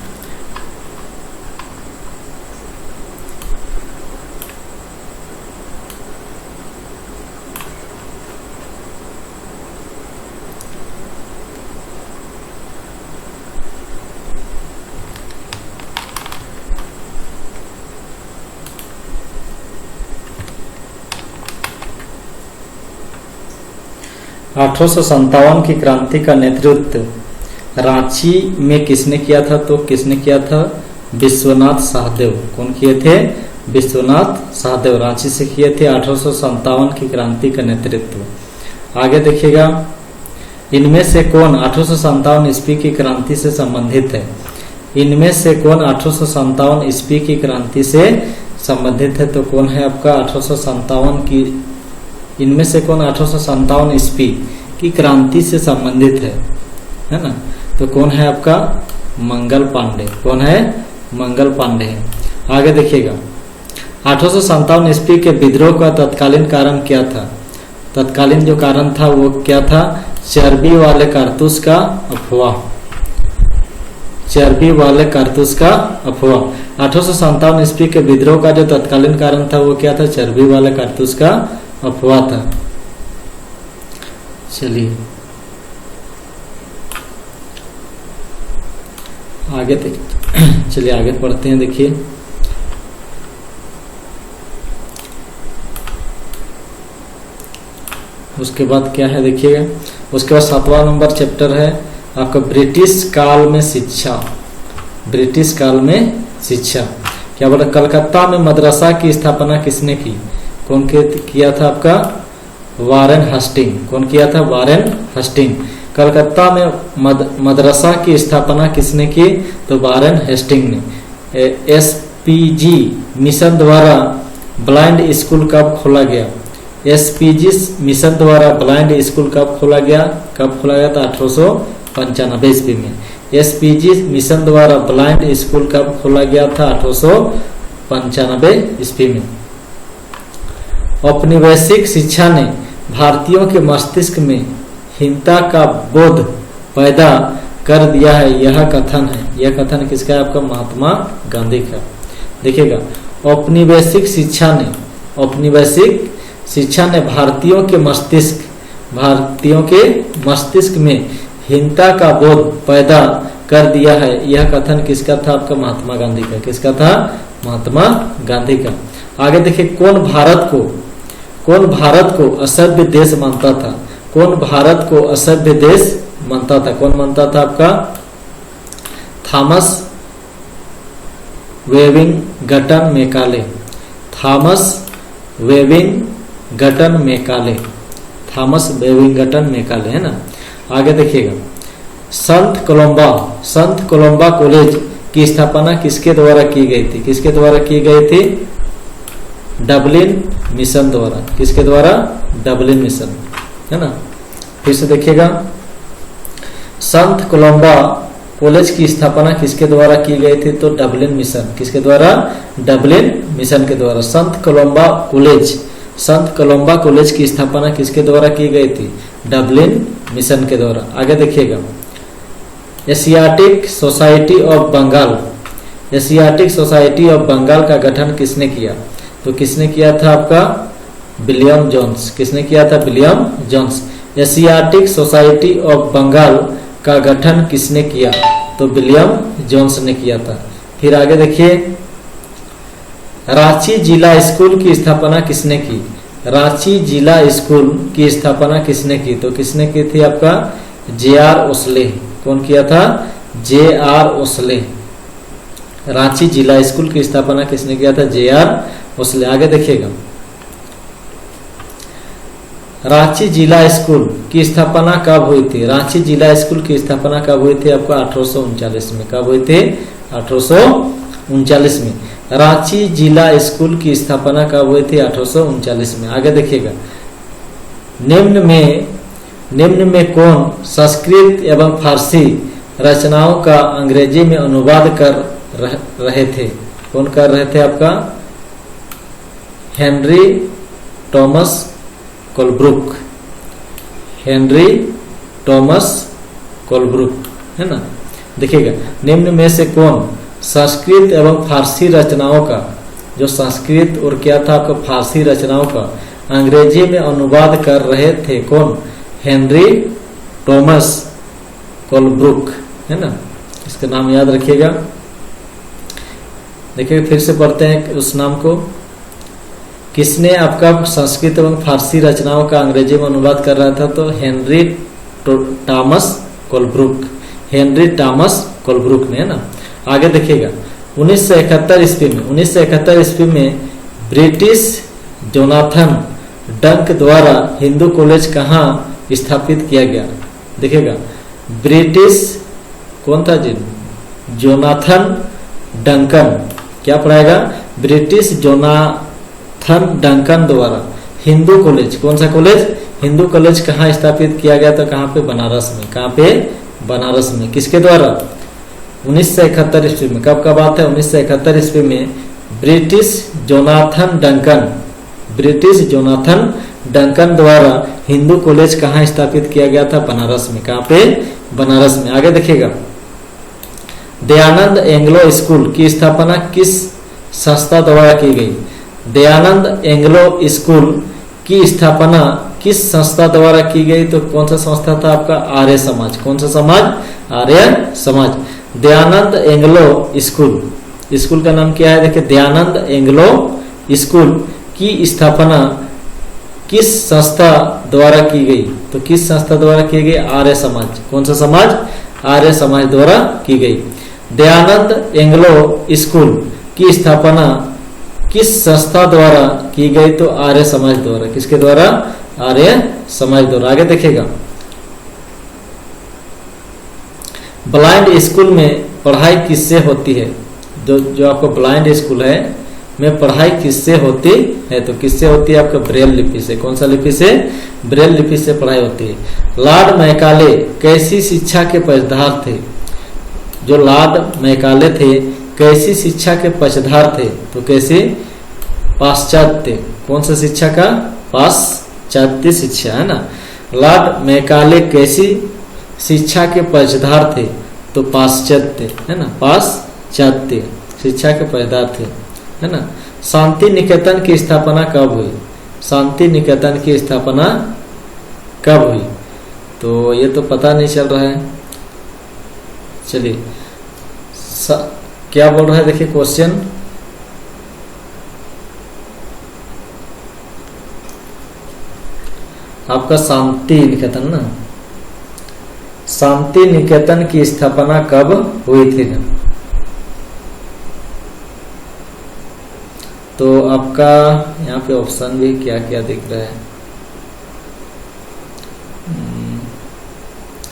S1: 1857 की क्रांति का नेतृत्व रांची में किसने किया था? तो किसने किया था? विश्वनाथ सहदेव। कौन किए थे? विश्वनाथ सहदेव रांची से किए थे 1857 की क्रांति का नेतृत्व। आगे देखिएगा, इनमें से कौन 1857 ईस्वी की क्रांति से संबंधित है? इनमें से कौन 1857 ईस्वी की क्रांति से संबंधित है? तो कौन है आपका 1857 की? इनमें से कौन 1857 ईस्वी की क्रांति से संबंधित है ना। तो कौन है आपका? मंगल पांडे। कौन है? मंगल पांडे है। आगे देखिएगा, 1857 ईस्वी के विद्रोह का तत्कालीन कारण क्या था? तत्कालीन जो कारण था वो क्या था? चर्बी वाले कारतूस का अफवाह। चर्बी वाले कारतूस का अफवाह। 1857 ईस्वी के विद्रोह का जो तत्कालीन कारण था वो क्या था? चर्बी वाले कारतूस का अफवाह था। चलिए आगे चलिए आगे पढ़ते हैं। देखिए उसके बाद क्या है देखिएगा, उसके बाद 7वां नंबर चैप्टर है आपका ब्रिटिश काल में शिक्षा। ब्रिटिश काल में शिक्षा क्या बोला? कलकत्ता में मदरसा की स्थापना किसने की? कौन किया था? आपका वारेन हस्टिंग। कौन किया था? वारेन हस्टिंग। कलकत्ता में मदरसा की स्थापना किसने की? तो वारेन हेस्टिंग ने। एसपीजी मिशन द्वारा ब्लाइंड स्कूल कब खोला गया? एसपीजी मिशन द्वारा ब्लाइंड स्कूल कब खोला गया? कब खोला गया था? 1895 ईस्वी में। एसपीजी मिशन द्वारा ब्लाइंड स्कूल कब खोला गया था? 1895 ईस्वी में। औपनिवेशिक शिक्षा ने भारतीयों के मस्तिष्क में हीनता का बोध पैदा कर दिया है, यह कथन है। यह कथन किसका है? आपका महात्मा गांधी का। देखिएगा, औपनिवेशिक शिक्षा ने भारतीयों के मस्तिष्क में हीनता का बोध पैदा कर दिया है, यह कथन किसका था? आपका महात्मा गांधी का। किसका था? महात्मा गांधी का। आगे देखिए, कौन भारत को असभ्य देश मानता था? कौन भारत को असभ्य देश मानता था? कौन मानता था? आपका Thomas Babington Macaulay. Thomas Babington Macaulay. Thomas Babington Macaulay, है ना। आगे देखिएगा, संत कोलंबा कॉलेज की स्थापना किसके द्वारा की गई थी? किसके द्वारा की गई थी? डबलिन मिशन द्वारा। किसके द्वारा? डबलिन मिशन, है ना। फिर से देखिएगा, संत कोलंबा कॉलेज की स्थापना किसके द्वारा की गई थी? तो डबलिन मिशन। किसके द्वारा? डबलिन मिशन के द्वारा। संत कोलंबा कॉलेज की स्थापना किसके द्वारा की गई थी? डबलिन मिशन के द्वारा। आगे देखिएगा, Asiatic society of Bengal, Asiatic society of Bengal का गठन किसने किया? तो किसने किया था? आपका विलियम जोन्स। किसने किया था? William Jones. Asiatic society of Bengal का गठन किसने किया? तो विलियम जोन्स ने किया था। फिर आगे देखिए, रांची जिला स्कूल की स्थापना किसने की? रांची जिला स्कूल की स्थापना किसने की? तो किसने की थी? आपका जे.आर. ओसले। कौन किया था? जे.आर. ओसले। रांची जिला स्कूल की स्थापना किसने किया था? जे.आर. ओसले। आगे देखिएगा, रांची जिला स्कूल की स्थापना कब हुई थी? रांची जिला स्कूल की स्थापना कब हुई थी? आपका 1839 में। कब हुई थी? 1839 में। रांची जिला स्कूल की स्थापना कब हुई थी? 1839 में। आगे देखिएगा, निम्न में कौन संस्कृत एवं फारसी रचनाओं का अंग्रेजी में अनुवाद कर रहे थे? कौन कर रहे थे? आपका Henry Thomas Colebrook. Henry Thomas Colebrook, है ना। देखिएगा, निम्न में से कौन संस्कृत एवं फारसी रचनाओं का, जो संस्कृत और क्या था आपका फारसी रचनाओं का अंग्रेजी में अनुवाद कर रहे थे? कौन? हेनरी टॉमस कोलब्रुक, है ना। इसका नाम याद रखिएगा। देखिए, फिर से पढ़ते हैं उस नाम को। किसने आपका संस्कृत एवं फारसी रचनाओं का अंग्रेजी में अनुवाद कर रहा था? तो Henry Thomas Colebrook. Henry Thomas Colebrook ने, है ना। आगे देखिएगा, 1971 ईस्वी में ब्रिटिश जोनाथन डंक द्वारा हिंदू कॉलेज कहाँ स्थापित किया गया? देखिएगा, ब्रिटिश कौन था जी? Jonathan Duncan. क्या पढ़ाएगा? ब्रिटिश जोनाथन डंकन द्वारा हिंदू कॉलेज, कौन सा कॉलेज? हिंदू कॉलेज कहाँ स्थापित किया गया? तो कहाँ पे? बनारस में। कहाँ पे? बनारस में। किसके द्वारा? 1971 ईस्वी में। कब का बात है? 1971 ईस्वी में ब्रिटिश जोनाथन डंकन द्वारा हिंदू कॉलेज कहाँ स्थापित किया गया था? बनारस में। कहाँ पे? बनारस में। आगे देखिएगा, दयानंद एंग्लो स्कूल की स्थापना किस संस्था द्वारा की गई? दयानंद एंग्लो स्कूल की स्थापना किस संस्था द्वारा की गई? तो कौन सा संस्था था? आपका आर्य समाज। कौन सा समाज? आर्य समाज। दयानंद एंग्लो स्कूल का नाम क्या है? देखिए, दयानंद एंग्लो स्कूल की स्थापना किस संस्था द्वारा की गई? तो किस संस्था द्वारा की गई? आर्य समाज। कौन सा समाज? आर्य समाज द्वारा की गई। दयानंद एंग्लो स्कूल की स्थापना किस संस्था द्वारा की गई? तो आर्य समाज द्वारा। किसके द्वारा? आर्य समाज द्वारा। आगे देखिएगा, ब्लाइंड स्कूल में पढ़ाई किससे होती है? जो आपका ब्लाइंड स्कूल है में पढ़ाई किससे होती है? तो किससे होती है? आपका ब्रेल लिपि से। कौन सा लिपि से? ब्रेल लिपि से पढ़ाई होती है। लॉर्ड मैकाले कैसी शिक्षा के पक्षधर थे? जो लॉर्ड मैकाले थे कैसी शिक्षा के पक्षधर थे? तो कैसी? पाश्चात्य। कौन सा शिक्षा का? पाश्चात्य शिक्षा, है ना। लॉर्ड मैकाले कैसी शिक्षा के पक्षधर थे? तो पाश्चात्य, है ना। पाश्चात्य शिक्षा के पक्षधर थे, है ना। शांति निकेतन की स्थापना कब हुई? शांति निकेतन की स्थापना कब हुई? तो ये तो पता नहीं चल रहा है। चलिए, क्या बोल रहा है? देखिए क्वेश्चन, आपका शांति निकेतन ना, शांति निकेतन की स्थापना कब हुई थी ना? तो आपका यहाँ पे ऑप्शन भी क्या क्या दिख रहा है?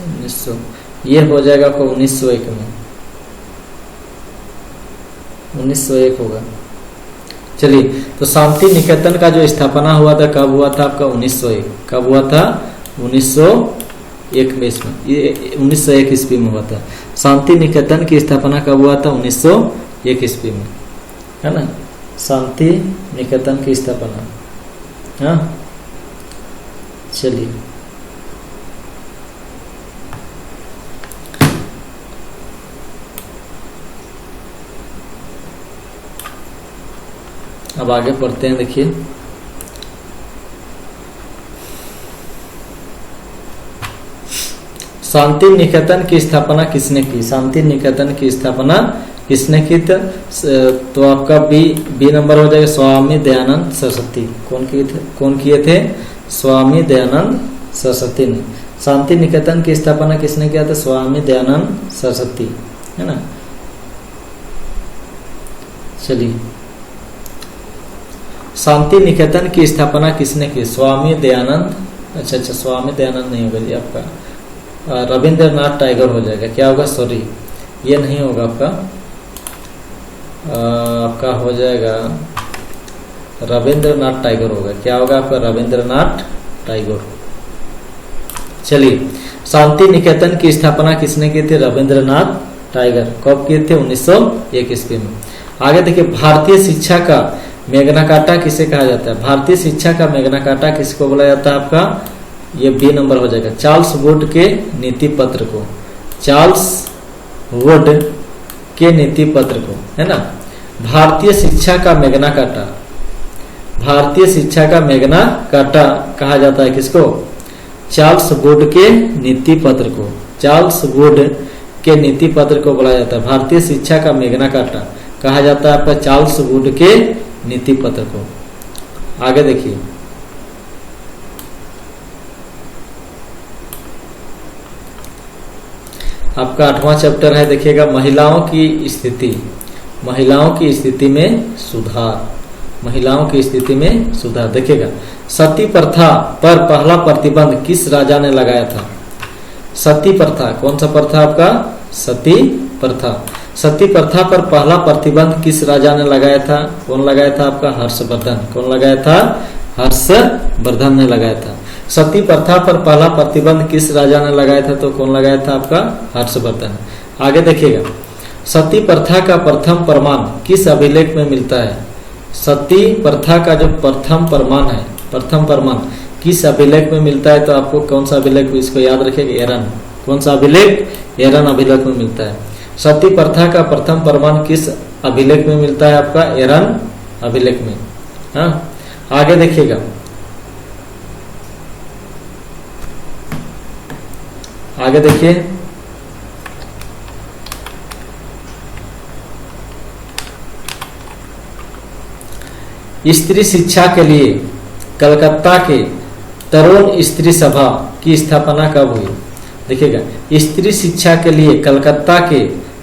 S1: 1900, ये हो जाएगा आपको 1901 में। 1901 होगा। चलिए, तो शांति निकेतन का जो स्थापना हुआ था कब हुआ था आपका 1901। कब हुआ था? 1901 में, इसमें ये 1901 ईस्वी में हुआ था। शांति निकेतन की स्थापना कब हुआ था? 1901 ईस्वी में, है ना। शांति निकेतन की स्थापना, हाँ। चलिए, अब आगे पढ़ते हैं। देखिए, शांति निकेतन की स्थापना किसने की? शांति निकेतन की स्थापना किसने की? तो आपका बी नंबर हो जाएगा स्वामी दयानंद सरस्वती। कौन किए थे? स्वामी दयानंद सरस्वती ने। शांति निकेतन की स्थापना किसने किया था? स्वामी दयानंद सरस्वती, है ना। चलिए, शांति निकेतन की स्थापना किसने की? स्वामी दयानंद। अच्छा, स्वामी दयानंद नहीं होगा जी, आपका रविंद्रनाथ टैगोर हो जाएगा। क्या होगा? सॉरी, ये नहीं होगा आपका। आपका हो जाएगा रविंद्रनाथ टैगोर होगा। क्या होगा आपका? रविंद्रनाथ टैगोर। चलिए, शांति निकेतन की स्थापना किसने की थी? रविंद्रनाथ टैगोर। कब किए थे? 1901 ईस्वी में। आगे देखिए, भारतीय शिक्षा का मैग्ना कार्टा किसे कहा जाता है? भारतीय शिक्षा का मैग्ना कार्टा किसको बोला जाता है? आपका ये बी नंबर हो जाएगा, चार्ल्स वुड के नीति पत्र को। चार्ल्स वुड के नीति पत्र को, है ना। भारतीय शिक्षा का मैग्ना कार्टा, भारतीय शिक्षा का मैग्ना कार्टा कहा जाता है किसको? चार्ल्स वुड के नीति पत्र को। चार्ल्स वुड के नीति पत्र को बोला जाता है भारतीय शिक्षा का मैग्ना कार्टा कहा जाता है आपका चार्ल्स वुड के नीति पत्र को। आगे देखिए, आपका 8वां चैप्टर है, देखिएगा, महिलाओं की स्थिति। महिलाओं की स्थिति में सुधार। महिलाओं की स्थिति में सुधार। देखिएगा, सती प्रथा पर पहला प्रतिबंध किस राजा ने लगाया था? सती प्रथा, कौन सा प्रथा आपका? सती प्रथा। सती प्रथा पर पहला प्रतिबंध किस राजा ने लगाया था? कौन लगाया था आपका? हर्षवर्धन। कौन लगाया था? हर्षवर्धन ने लगाया था। सती प्रथा पर पहला प्रतिबंध किस राजा ने लगाया था? तो कौन लगाया था आपका? हर्षवर्धन। आगे देखिएगा, सती प्रथा का प्रथम प्रमाण किस अभिलेख में मिलता है? सती प्रथा का जो प्रथम प्रमाण है, प्रथम प्रमाण किस अभिलेख में मिलता है? तो आपको कौन सा अभिलेख, इसको याद रखिएगा, एरन। कौन सा अभिलेख? एरन अभिलेख में मिलता है। सती प्रथा का प्रथम प्रमाण किस अभिलेख में मिलता है? आपका एरन अभिलेख में। हाँ, आगे देखिएगा, आगे देखिए, स्त्री शिक्षा के लिए कलकत्ता के तरुण स्त्री सभा की स्थापना कब हुई? देखिएगा, स्त्री शिक्षा के लिए कलकत्ता के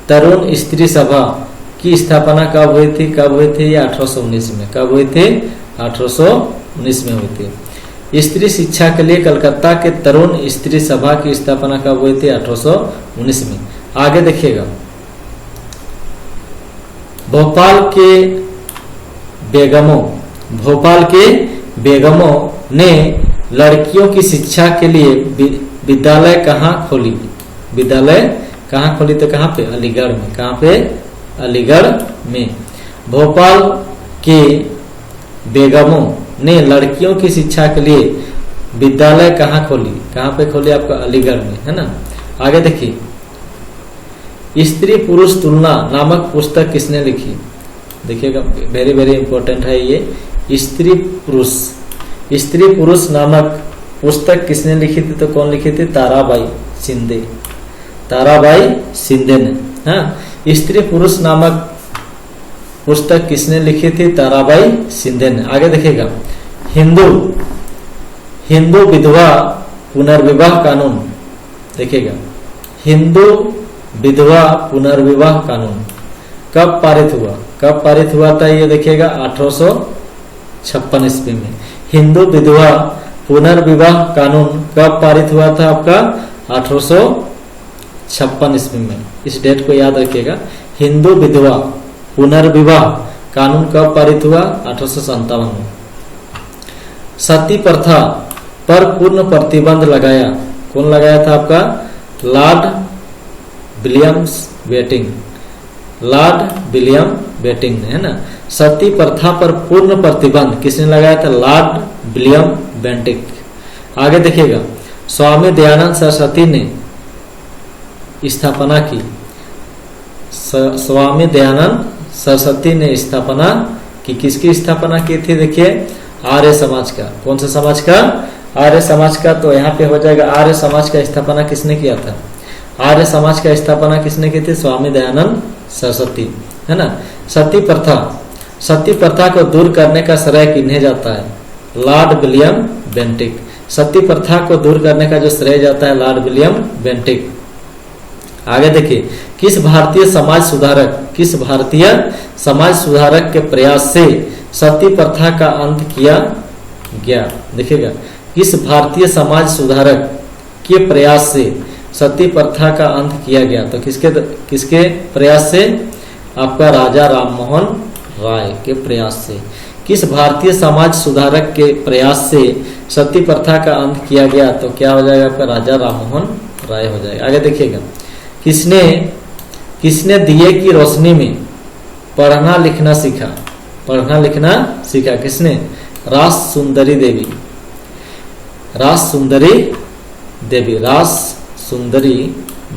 S1: तरुण स्त्री सभा की स्थापना कब हुई थी? कब हुई थी? 1819 में। कब हुई थी? 1819 में हुई थी। स्त्री शिक्षा के लिए कलकत्ता के तरुण स्त्री सभा की स्थापना कब हुई थी? 1819 में। आगे देखिएगा, भोपाल के बेगमों ने लड़कियों की शिक्षा के लिए विद्यालय कहाँ खोली? विद्यालय कहाँ खोली? तो कहाँ पे? अलीगढ़ में। कहाँ पे? अलीगढ़ में। भोपाल के बेगमों ने लड़कियों की शिक्षा के लिए विद्यालय कहाँ खोली? कहाँ पे खोली? आपका अलीगढ़ में, है ना। आगे देखिए, स्त्री पुरुष तुलना नामक पुस्तक किसने लिखी? देखिएगा, वेरी वेरी इंपॉर्टेंट है ये। स्त्री पुरुष नामक पुस्तक किसने लिखी थी? तो कौन लिखी थी? ताराबाई शिंदे। ताराबाई शिंदे ने। हाँ, स्त्री पुरुष नामक पुस्तक किसने लिखी थी? ताराबाई शिंदे ने। आगे देखिएगा, हिंदू विधवा पुनर्विवाह कानून। देखिएगा, हिंदू विधवा पुनर्विवाह कानून कब पारित हुआ? कब पारित हुआ था? ये देखिएगा, 1856 ईस्वी में। हिंदू विधवा पुनर्विवाह कानून कब पारित हुआ था? आपका 1856 ईस्वी में। इस डेट को याद रखिएगा। हिंदू विधवा पुनर्विवाह कानून कब पारित हुआ? 1857 में। सती प्रथा पर पूर्ण प्रतिबंध लगाया, कौन लगाया था आपका? Lord Williams Bentinck, lord William Bentinck ने, है ना। सती प्रथा पर पूर्ण प्रतिबंध किसने लगाया था? Lord William Bentinck. आगे देखिएगा, स्वामी दयानंद सरस्वती ने स्थापना की, स्वामी दयानंद सरस्वती ने स्थापना की, किसकी स्थापना की थी? देखिए, आर्य समाज का। कौन सा समाज का? आर्य समाज का। तो यहाँ पे हो जाएगा आर्य समाज का स्थापना किसने किया था? आर्य समाज का स्थापना किसने की थी? स्वामी दयानंद सरस्वती, है ना। सती प्रथा, सती प्रथा को दूर करने का श्रेय किन्हें जाता है? Lord William Bentinck. सती प्रथा को दूर करने का जो श्रेय जाता है लॉर्ड विलियम बेंटिक। आगे देखिए, किस भारतीय समाज सुधारक, किस भारतीय समाज सुधारक के प्रयास से सती प्रथा का अंत किया गया? देखिएगा, किस भारतीय समाज सुधारक के प्रयास से सती प्रथा का अंत किया गया? तो किसके प्रयास से? आपका राजा राममोहन राय के प्रयास से। किस भारतीय समाज सुधारक के प्रयास से सती प्रथा का अंत किया गया? तो क्या हो जाएगा आपका? राजा राममोहन राय हो जाएगा। आगे देखिएगा, किसने दिए की रोशनी में पढ़ना लिखना सीखा? पढ़ना लिखना सीखा किसने? रास सुंदरी देवी, रास सुंदरी देवी, रास सुंदरी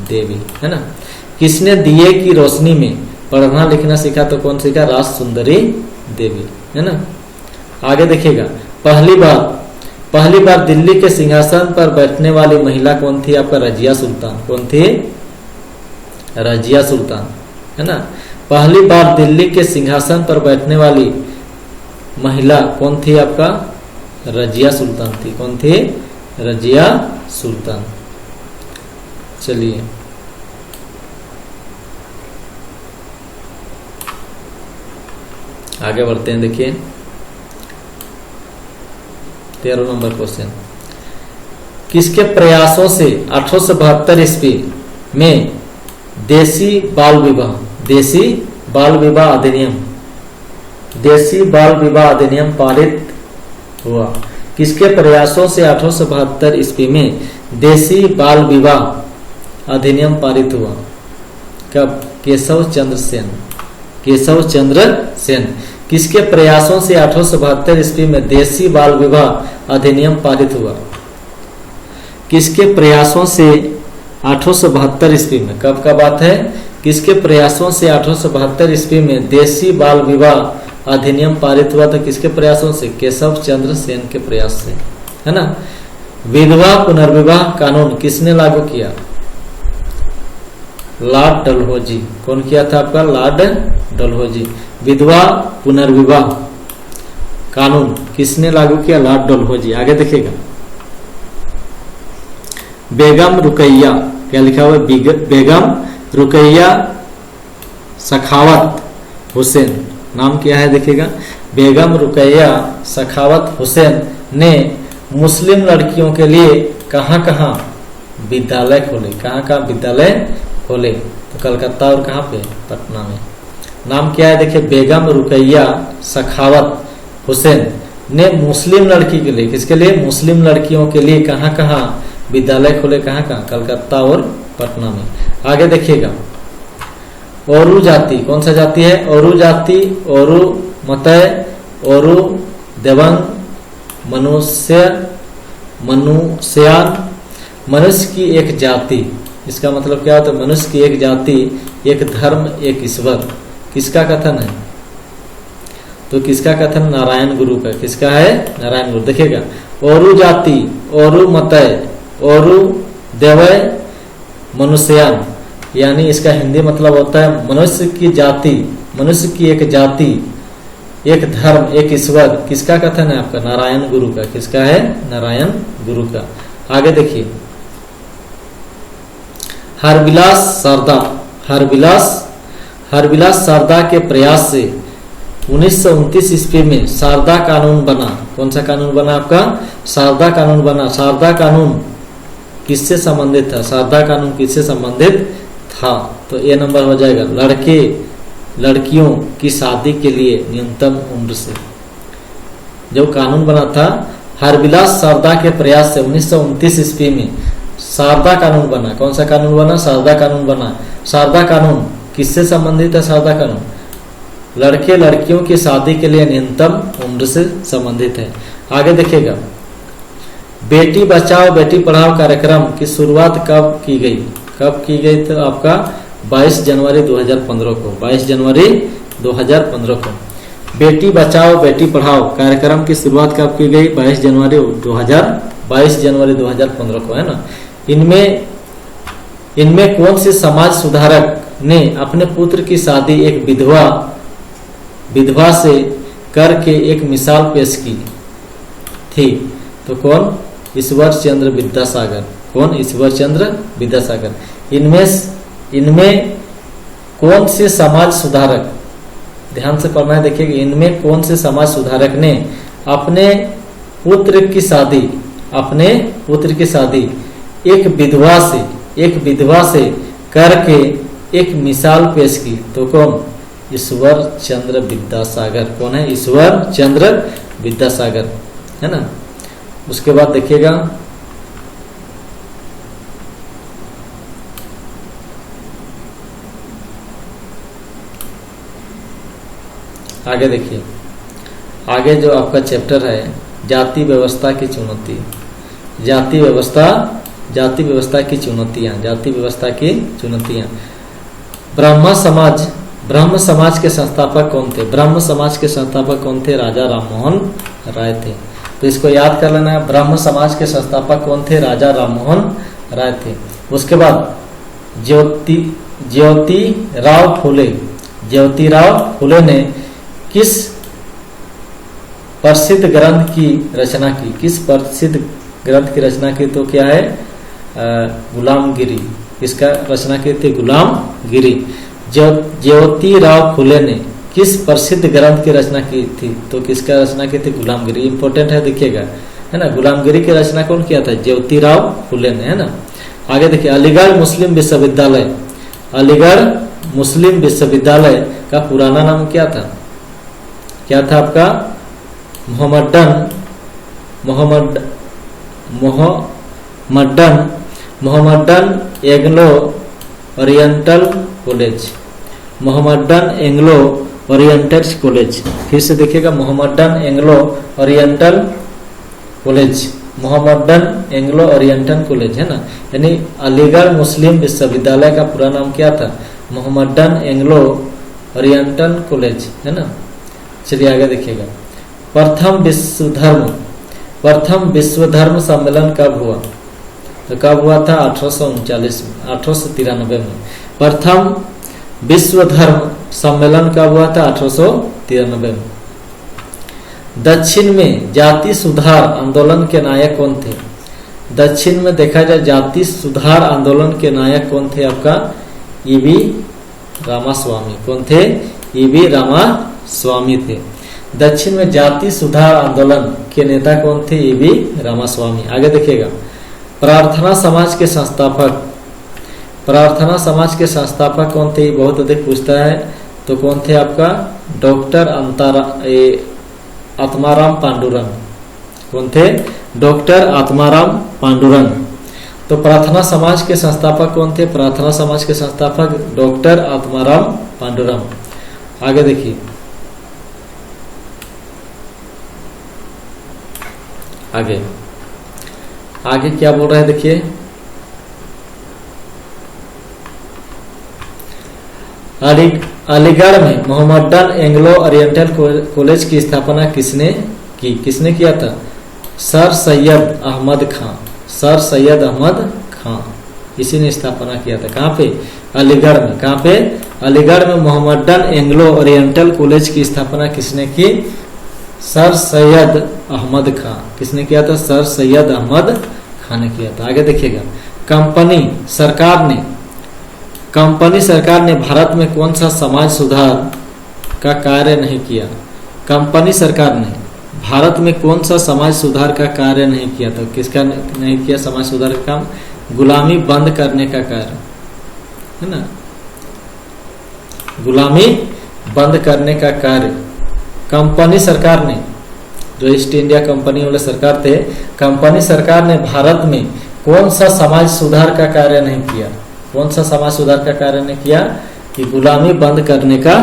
S1: देवी, है ना। किसने दिए की रोशनी में पढ़ना लिखना सीखा? तो कौन सीखा? रास सुंदरी देवी, है ना। आगे देखिएगा, पहली बार दिल्ली के सिंहासन पर बैठने वाली महिला कौन थी? आपका रजिया सुल्तान। कौन थी? रजिया सुल्तान, है ना। पहली बार दिल्ली के सिंहासन पर बैठने वाली महिला कौन थी? आपका रजिया सुल्तान थी। कौन थी? रजिया सुल्तान। चलिए आगे बढ़ते हैं। देखिए 13 नंबर क्वेश्चन, किसके प्रयासों से 1872 ईस्वी में देसी बाल विवाह, देसी बाल विवाह अधिनियम, देसी बाल विवाह अधिनियम पारित हुआ? किसके प्रयासों से 1872 ईस्वी में देसी बाल विवाह अधिनियम पारित हुआ? कब? केशव चंद्र सेन, केशव चंद्र सेन। किसके प्रयासों से 1872 ईस्वी में देसी बाल विवाह अधिनियम पारित हुआ? किसके प्रयासों से 1872 ईस्वी में, कब का बात है? किसके प्रयासों से 1872 ईस्वी में देसी बाल विवाह अधिनियम पारित हुआ? तो किसके प्रयासों से? केशव चंद्र सेन के प्रयास से, है ना। विधवा पुनर्विवाह कानून किसने लागू किया? लॉर्ड डलहौजी। कौन किया था आपका? लॉर्ड डलहौजी। विधवा पुनर्विवाह कानून किसने लागू किया? लॉर्ड डलहौजी। आगे देखिएगा, बेगम रुकैया, क्या लिखा हुआ है? बेगम रुकैया सखावत हुसैन, नाम क्या है? देखिएगा, बेगम रुकैया सखावत हुसैन ने मुस्लिम लड़कियों के लिए कहाँ कहाँ विद्यालय खोले? कहाँ कहाँ विद्यालय खोले? तो कलकत्ता और कहाँ पे? पटना में। नाम क्या है? देखिए, बेगम रुकैया सखावत हुसैन ने मुस्लिम लड़की के लिए, किसके लिए? मुस्लिम लड़कियों के लिए कहाँ कहाँ विद्यालय खोले? कहाँ कहाँ? कलकत्ता और पटना में। आगे देखिएगा, औरू जाति, कौन सा जाति है? औरू जाति, औरू मतय, औरू देवंग, मनुष्यान, मनुष्य की एक जाति। इसका मतलब क्या होता है? मनुष्य की एक जाति, एक धर्म, एक ईश्वर। किसका कथन है? तो किसका कथन? नारायण गुरु का। किसका है? नारायण गुरु। देखिएगा, औरू जाति, औरू मतय, औरू देवय, मनुष्यान, यानी इसका हिंदी मतलब होता है मनुष्य की जाति, मनुष्य की एक जाति, एक धर्म, एक ईश्वर। किसका कथन है? आपका नारायण गुरु का। किसका है? नारायण गुरु का। आगे देखिए, हरविलास शारदा, हरविलास शारदा के प्रयास से 1929 ईस्वी में शारदा कानून बना। कौन सा कानून बना? आपका शारदा कानून बना। शारदा कानून किससे संबंधित था? शारदा कानून किससे संबंधित था? तो ए नंबर हो जाएगा, लड़के लड़कियों की शादी के लिए न्यूनतम उम्र से। जो कानून बना था हरविलास शारदा के प्रयास से 1929 ईस्वी में शारदा कानून बना। कौन सा कानून बना? शारदा कानून बना। शारदा कानून किससे संबंधित है? शारदा कानून लड़के लड़कियों की शादी के लिए न्यूनतम उम्र से संबंधित है। आगे देखिएगा, बेटी बचाओ बेटी पढ़ाओ कार्यक्रम की शुरुआत कब की गई? कब की गई? तो आपका 22 जनवरी 2015 को। 22 जनवरी 2015 को बेटी बचाओ बेटी पढ़ाओ कार्यक्रम की शुरुआत कब की गई? 22 जनवरी 2015 को, है ना। इनमें कौन से समाज सुधारक ने अपने पुत्र की शादी एक विधवा से करके एक मिसाल पेश की थी? तो कौन? ईश्वर चंद्र विद्यासागर। कौन? ईश्वर चंद्र विद्यासागर। इनमें कौन से समाज सुधारक, ध्यान से पढ़ना है, देखिए इनमें कौन से समाज सुधारक ने अपने पुत्र की शादी एक विधवा से करके एक मिसाल पेश की? तो कौन? ईश्वर चंद्र विद्यासागर। कौन है? ईश्वर चंद्र विद्यासागर, है ना। उसके बाद देखिएगा, आगे देखिए, आगे जो आपका चैप्टर है जाति व्यवस्था की चुनौती। जाति व्यवस्था की चुनौतियां। ब्रह्म समाज के संस्थापक कौन थे? ब्रह्म समाज के संस्थापक कौन थे? राजा राममोहन राय थे। तो इसको याद कर लेना है, ब्रह्म समाज के संस्थापक कौन थे? राजा राममोहन राय थे। उसके बाद ज्योतिराव फुले ने किस प्रसिद्ध ग्रंथ की रचना की? किस प्रसिद्ध ग्रंथ की रचना की? तो क्या है? गुलामगिरी। इसका रचना की थी? गुलामगिरी। ज्योतिराव फुले ने किस प्रसिद्ध ग्रंथ की रचना की थी? तो किसका रचना की थी? गुलामगिरी। इंपॉर्टेंट है, देखिएगा, है ना। गुलामगिरी की रचना कौन किया था? ज्योतिराव फुले ने, है ना। आगे देखिए, अलीगढ़ मुस्लिम विश्वविद्यालय का पुराना नाम क्या था? क्या था आपका? Mohammedan Anglo oriental college. फिर से देखिएगा, मोहम्मदन एंग्लो ओरिएंटल कॉलेज, है ना। यानी अलीगढ़ मुस्लिम विश्वविद्यालय का पूरा नाम क्या था? मोहम्मदन एंग्लो ओरिएंटल कॉलेज, है ना। चलिए आगे देखिएगा, प्रथम विश्व धर्म सम्मेलन कब हुआ? तो कब हुआ था? 1893 में। प्रथम विश्व धर्म सम्मेलन कब हुआ था? 1893 में। दक्षिण में जाति सुधार आंदोलन के नायक कौन थे? दक्षिण में देखा जाए जाति सुधार आंदोलन के नायक कौन थे? आपका ईवी रामास्वामी। कौन थे? ईवी रामास्वामी थे। दक्षिण में जाति सुधार आंदोलन के नेता कौन थे? ईवी रामास्वामी। आगे देखिएगा, प्रार्थना समाज के संस्थापक कौन थे? बहुत अधिक पूछता है। तो कौन थे आपका? डॉक्टर आत्माराम पांडुरंग। कौन थे? डॉक्टर आत्माराम पांडुरंग। तो प्रार्थना समाज के संस्थापक कौन थे? प्रार्थना समाज के संस्थापक डॉक्टर आत्माराम पांडुरंग। आगे देखिए, आगे क्या बोल रहा है, देखिए, अलीगढ़ में मोहम्मदन एंग्लो ओरिएंटल कॉलेज की स्थापना किसने किया था? सर सैयद अहमद खां। इसी ने स्थापना किया था। कहाँ पे? अलीगढ़ में। कहाँ पे? अलीगढ़ में मोहम्मदन एंग्लो ओरिएंटल कॉलेज की स्थापना किसने की? सर सैयद अहमद खां। किसने किया था? सर सैयद अहमद खां ने किया था। आगे देखिएगा, कंपनी सरकार ने भारत में कौन सा समाज सुधार का कार्य नहीं किया? कंपनी सरकार ने भारत में कौन सा समाज सुधार का कार्य नहीं किया? तो किसका नहीं किया समाज सुधार का काम? गुलामी बंद करने का कार्य, है ना। गुलामी बंद करने का कार्य कंपनी सरकार ने, जो ईस्ट इंडिया कंपनी वाले सरकार थे, कंपनी सरकार ने भारत में कौन सा समाज सुधार का कार्य नहीं किया? कौन सा समाज सुधार का कार्य नहीं किया? कि गुलामी बंद करने का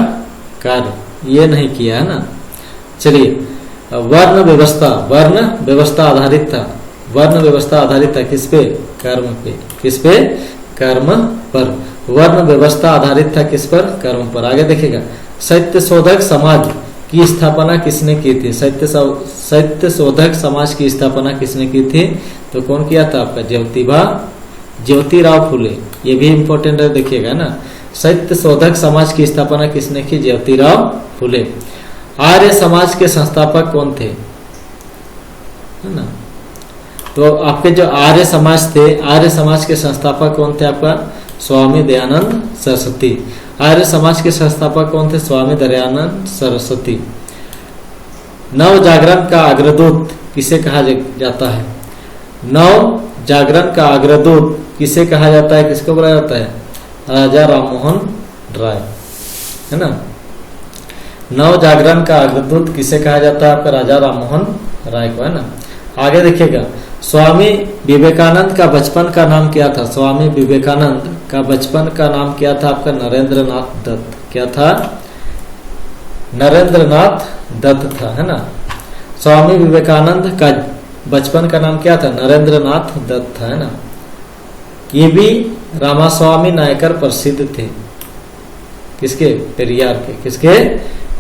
S1: कार्य ये नहीं किया है ना। चलिए, वर्ण व्यवस्था आधारित था। वर्ण व्यवस्था आधारित था किस पे? कर्म पे। किस पे? कर्म पर। वर्ण व्यवस्था आधारित था किस पर? कर्म पर। आगे देखिएगा, सत्य शोधक समाज की स्थापना किसने की थी? सत्य शोधक समाज की स्थापना किसने की थी? तो कौन किया था आपका? ज्योतिराव फुले। ये भी इंपॉर्टेंट है, देखिएगा ना। सत्य शोधक समाज की स्थापना किसने की? ज्योतिराव फुले। आर्य समाज के संस्थापक कौन थे? है ना। तो आपके जो आर्य समाज थे, आर्य समाज के संस्थापक कौन थे आपका? स्वामी दयानंद सरस्वती। आर्य समाज के संस्थापक कौन थे? स्वामी दयानंद सरस्वती। नव जागरण का अग्रदूत किसे कहा जाता है? नव जागरण का अग्रदूत किसे कहा जाता है? किसको बोला जाता है? राजा राममोहन राय, है ना। नव जागरण का अग्रदूत किसे कहा जाता है? आपका राजा राममोहन राय को, है ना। आगे देखिएगा, स्वामी विवेकानंद का बचपन का नाम क्या था? स्वामी विवेकानंद का बचपन का नाम क्या था आपका? नरेंद्रनाथ दत्त। क्या था? नरेंद्रनाथ दत्त था, है ना। स्वामी विवेकानंद का बचपन का नाम क्या था? नरेंद्रनाथ दत्त था, है ना। ये भी रामास्वामी नायकर प्रसिद्ध थे। किसके? पेरियार के। किसके?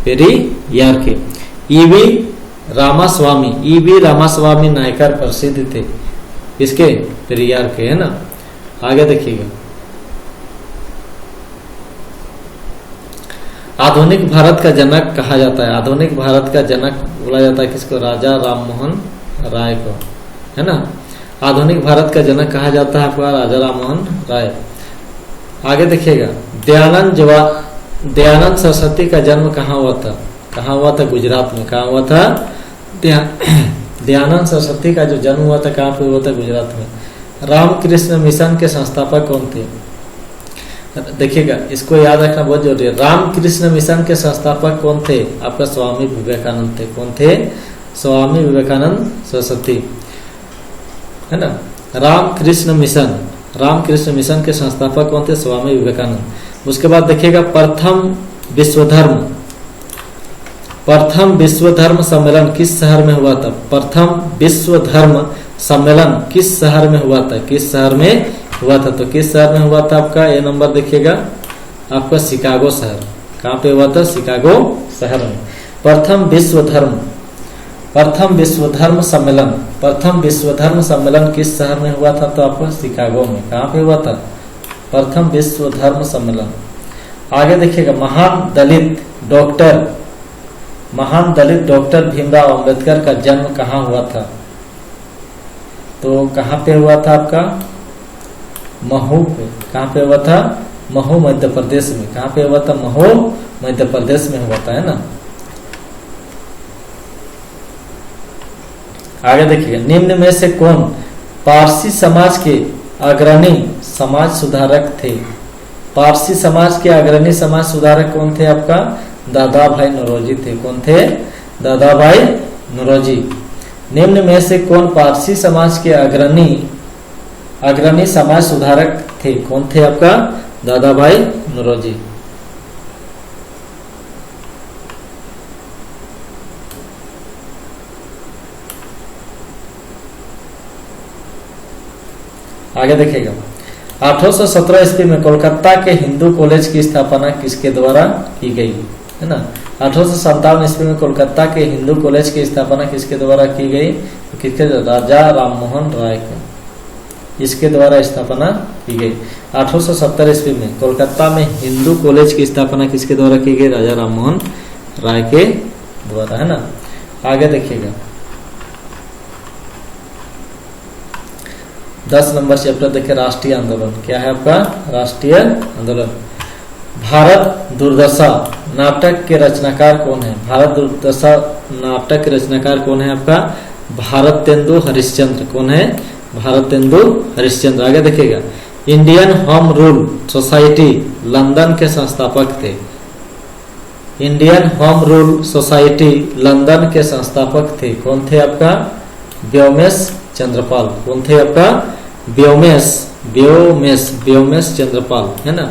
S1: पेरियार के। ईवी रामास्वामी नायकर प्रसिद्ध थे। किसके? पेरियार के, है ना। आगे देखिएगा, आधुनिक भारत का जनक कहा जाता है। आधुनिक भारत का जनक बोला जाता है किसको? राजा राममोहन राय को, है ना। आधुनिक भारत का जनक कहा जाता है आपका राजा राममोहन राय। आगे देखिएगा, दयानंद सरस्वती का जन्म कहाँ हुआ था? कहाँ हुआ था? गुजरात में। कहाँ हुआ था? दयानंद सरस्वती का जो जन्म हुआ था कहाँ पे हुआ था? गुजरात में। रामकृष्ण मिशन के संस्थापक कौन थे? देखिएगा, इसको याद रखना बहुत जरूरी है। रामकृष्ण मिशन के संस्थापक कौन थे? आपका स्वामी विवेकानंद थे। कौन थे? स्वामी विवेकानंद सरस्वती, है ना। रामकृष्ण मिशन के संस्थापक कौन थे? स्वामी विवेकानंद। उसके बाद देखिएगा, प्रथम विश्व धर्म सम्मेलन किस शहर में हुआ था? प्रथम विश्व धर्म सम्मेलन किस शहर में हुआ था? किस शहर में हुआ था? तो किस शहर में हुआ था आपका? ये नंबर देखिएगा, आपका शिकागो शहर। कहाँ पे हुआ था? शिकागो शहर में। प्रथम विश्व धर्म सम्मेलन किस शहर में हुआ था? तो आपको शिकागो में। कहाँ पे हुआ था? प्रथम विश्व धर्म सम्मेलन। आगे देखिएगा, महान दलित डॉक्टर भीमराव अंबेडकर का जन्म कहाँ हुआ था? तो कहाँ पे हुआ था आपका? महू पे। कहाँ पे हुआ था? महू, मध्य प्रदेश में। कहाँ पे हुआ था? महू, मध्य प्रदेश में हुआ था, है ना। आगे देखिए, निम्न में से कौन पारसी समाज के अग्रणी समाज सुधारक थे? पारसी समाज के अग्रणी समाज सुधारक कौन थे आपका? दादा भाई नौरोजी थे। कौन थे? दादा भाई नौरोजी। निम्न में से कौन पारसी समाज के अग्रणी समाज सुधारक थे? कौन थे आपका? दादा भाई नौरोजी। आगे देखिएगा, 1817 ईस्वी में कोलकाता के हिंदू कॉलेज की स्थापना किसके द्वारा की गई? है ना। 1857 ईस्वी में कोलकाता के हिंदू कॉलेज की स्थापना किसके द्वारा की गई? किसके? राजा राममोहन राय को। इसके द्वारा स्थापना की गई। 1870 ईस्वी में कोलकाता में हिंदू कॉलेज की स्थापना किसके द्वारा की गई? राजा राममोहन राय के द्वारा, है ना। आगे देखिएगा, 10 नंबर चैप्टर देखिए, राष्ट्रीय आंदोलन। क्या है आपका? राष्ट्रीय आंदोलन। भारत दुर्दशा नाटक के रचनाकार कौन है? भारत दुर्दशा नाटक के रचनाकार कौन है आपका? भारतेंदु हरिश्चंद्र। कौन है? भारतेंदु हरिश्चंद्र। आगे देखिएगा, Indian home rule society London के संस्थापक थे। Indian home rule society London के संस्थापक थे, कौन थे आपका? व्योमेश चंद्रपाल। कौन थे आपका? व्योमेश चंद्रपाल, है ना।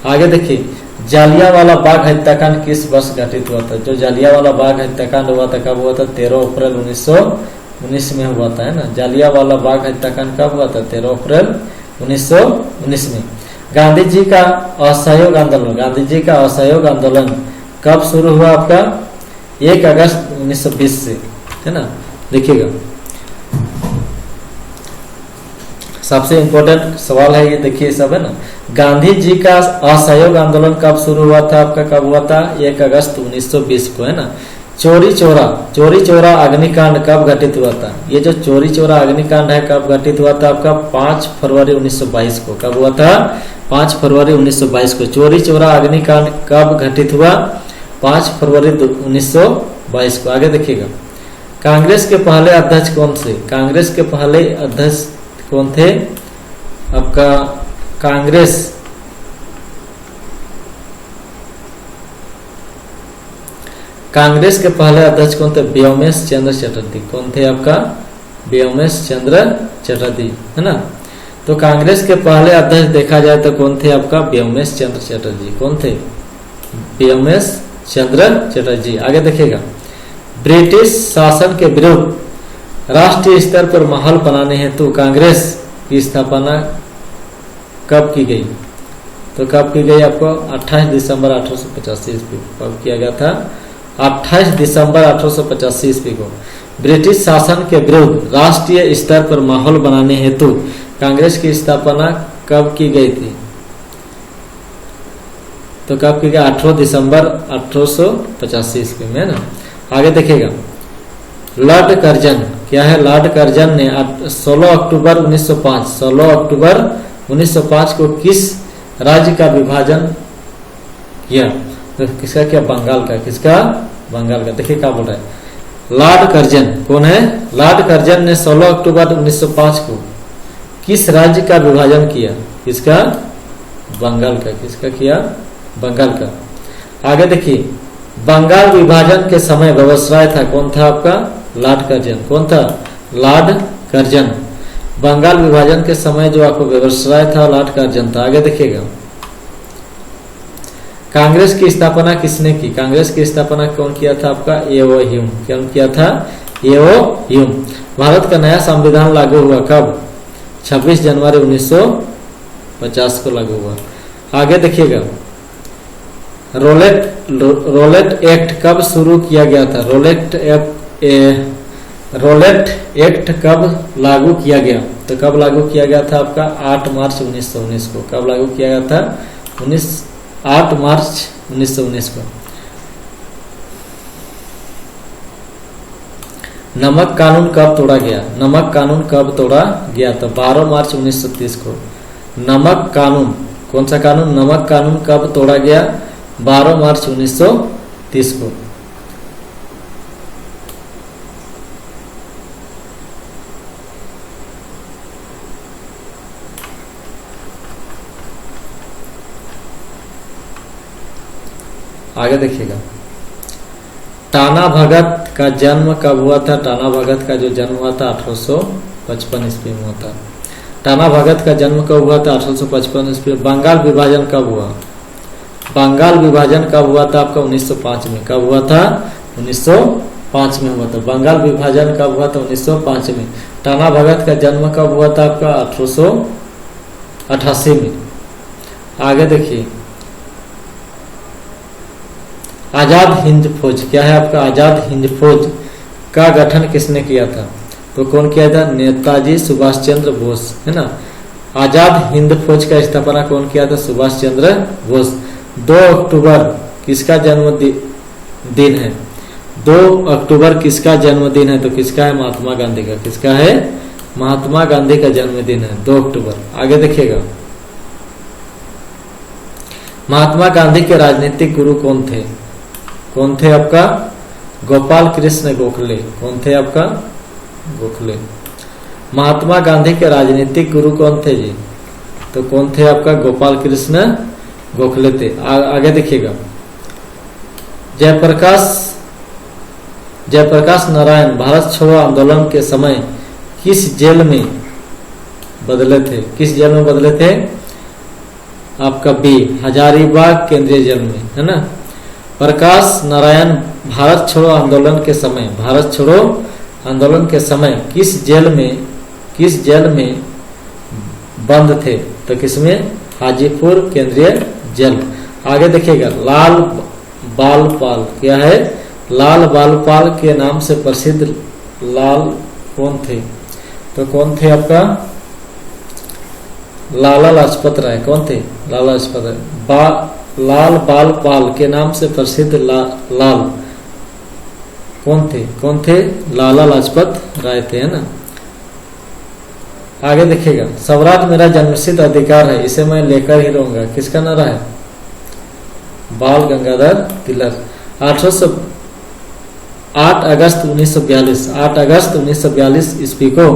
S1: आगे देखिए, जालियांवाला बाग हत्याकांड किस वर्ष घटित हुआ था? जो जालियांवाला बाग हत्याकांड हुआ था कब हुआ था? 13 अप्रैल 1919 में हुआ था, है ना। जालियांवाला बाग हत्याकांड कब हुआ था? 13 अप्रैल 1919 में। गांधी जी का असहयोग आंदोलन कब शुरू हुआ आपका? 1 अगस्त 1920 से, है ना। देखिएगा, सबसे इंपॉर्टेंट सवाल है ये, देखिए सब, है ना। गांधी जी का असहयोग आंदोलन कब शुरू हुआ था आपका? कब हुआ था? 1 अगस्त 1920 को, है ना। चोरी चौरा अग्निकांड कब घटित हुआ था? ये जो चोरी चौरा अग्निकांड है कब घटित हुआ था आपका? 5 फरवरी 1922 को। कब हुआ था? 5 फरवरी 1922 को। चोरी चौरा अग्निकांड कब घटित हुआ? 5 फरवरी 1922 को। आगे देखिएगा, कांग्रेस के पहले अध्यक्ष कौन थे? कांग्रेस के पहले अध्यक्ष कौन थे आपका? कांग्रेस के पहले अध्यक्ष कौन थे? व्योमेश चंद्र चटर्जी। कौन थे आपका? व्योमेश चंद्र चटर्जी, है ना। तो कांग्रेस के पहले अध्यक्ष देखा जाए तो कौन थे आपका? व्योमेश चंद्र चटर्जी। कौन थे? व्योमेश चंद्र चटर्जी। आगे देखिएगा, ब्रिटिश शासन के विरुद्ध राष्ट्रीय स्तर पर माहौल बनाने हेतु कांग्रेस की स्थापना कब की गई? तो कब की गई आपको? 28 दिसंबर 1885 ईस्वी को। कब किया गया था? 28 दिसंबर 1885 ईस्वी को। ब्रिटिश शासन के विरुद्ध राष्ट्रीय स्तर पर माहौल बनाने हेतु कांग्रेस की स्थापना कब की गई थी? तो कब की गई? 18 दिसंबर 1885 ईस्वी में, ना। आगे देखिएगा, लॉर्ड कर्जन क्या है? लॉर्ड कर्जन ने 16 अक्टूबर 1905 को किस राज्य का विभाजन किया? तो किसका किया? बंगाल का। किसका? बंगाल का। देखिए क्या बोल रहा है, लॉर्ड कर्जन कौन है? लॉर्ड कर्जन ने 16 अक्टूबर 1905 को किस राज्य का विभाजन किया? किसका? बंगाल का। किसका किया? बंगाल का। आगे देखिए, बंगाल विभाजन के समय वायसराय था, कौन था आपका? Lord Curzon. कौन था? Lord Curzon. बंगाल विभाजन के समय जो आपको वायसराय था लॉर्ड कर्जन था। आगे देखिएगा, कांग्रेस की स्थापना किसने की? कांग्रेस की स्थापना कौन किया था आपका? एओ ह्यूम। कौन किया था? एओ ह्यूम। भारत का नया संविधान लागू हुआ कब? 26 जनवरी 1950 को लागू हुआ। आगे देखिएगा, रोलेट एक्ट कब शुरू किया गया था? रोलेट एक्ट कब लागू किया गया? तो कब लागू किया गया था आपका? 8 मार्च 1919 को। कब लागू किया गया था? 8 मार्च 1919 को। नमक कानून कब तोड़ा गया? नमक कानून कब तोड़ा गया? तो 12 मार्च 1930 को। नमक कानून, कौन सा कानून? नमक कानून कब तोड़ा गया? 12 मार्च 1930 को। आगे देखिएगा, टाना भगत का जन्म कब हुआ था? टाना भगत का जो जन्म हुआ था 1855 ईस्वी में हुआ था। टाना भगत का जन्म कब हुआ था? 1855 ईस्वी। बंगाल विभाजन कब हुआ? बंगाल विभाजन कब हुआ था आपका? 1905 में। कब हुआ था? 1905 में हुआ था। बंगाल विभाजन कब हुआ था? 1905 में। टाना भगत का जन्म कब हुआ था आपका? 1888 में। आगे देखिए, आजाद हिंद फौज क्या है आपका? आजाद हिंद फौज का गठन किसने किया था? तो कौन किया था? नेताजी सुभाष चंद्र बोस, है ना। आजाद हिंद फौज का स्थापना कौन किया था? सुभाष चंद्र बोस। 2 अक्टूबर किसका जन्मदिन है? 2 अक्टूबर किसका जन्मदिन है? तो किसका है? महात्मा गांधी का। किसका है? महात्मा गांधी का जन्मदिन है 2 अक्टूबर। आगे देखिएगा, महात्मा गांधी के राजनीतिक गुरु कौन थे? कौन थे आपका? गोपाल कृष्ण गोखले। कौन थे आपका? गोखले। महात्मा गांधी के राजनीतिक गुरु कौन थे जी? तो कौन थे आपका? गोपाल कृष्ण गोखले थे। आगे देखिएगा, जयप्रकाश नारायण भारत छोड़ो आंदोलन के समय किस जेल में बदले थे? किस जेल में बदले थे? आपका बी, हजारीबाग केंद्रीय जेल में, है ना। प्रकाश नारायण भारत छोड़ो आंदोलन के समय किस जेल में बंद थे? तो किसमें? हाजीपुर केंद्रीय जेल। आगे देखिएगा, लाल बाल पाल, क्या है? लाल बाल पाल के नाम से प्रसिद्ध लाल कौन थे? तो कौन थे आपका? लाला लाजपत राय। कौन थे? लाला लाजपत राय। लाल बाल पाल के नाम से प्रसिद्ध लाल कौन थे? लाला लाजपत राय थे, है ना। आगे देखिएगा, स्वराज मेरा जन्मसिद्ध अधिकार है, इसे मैं लेकर ही रहूंगा, किसका नारा है? बाल गंगाधर तिलक। 8 अगस्त 1942 ईस्वी को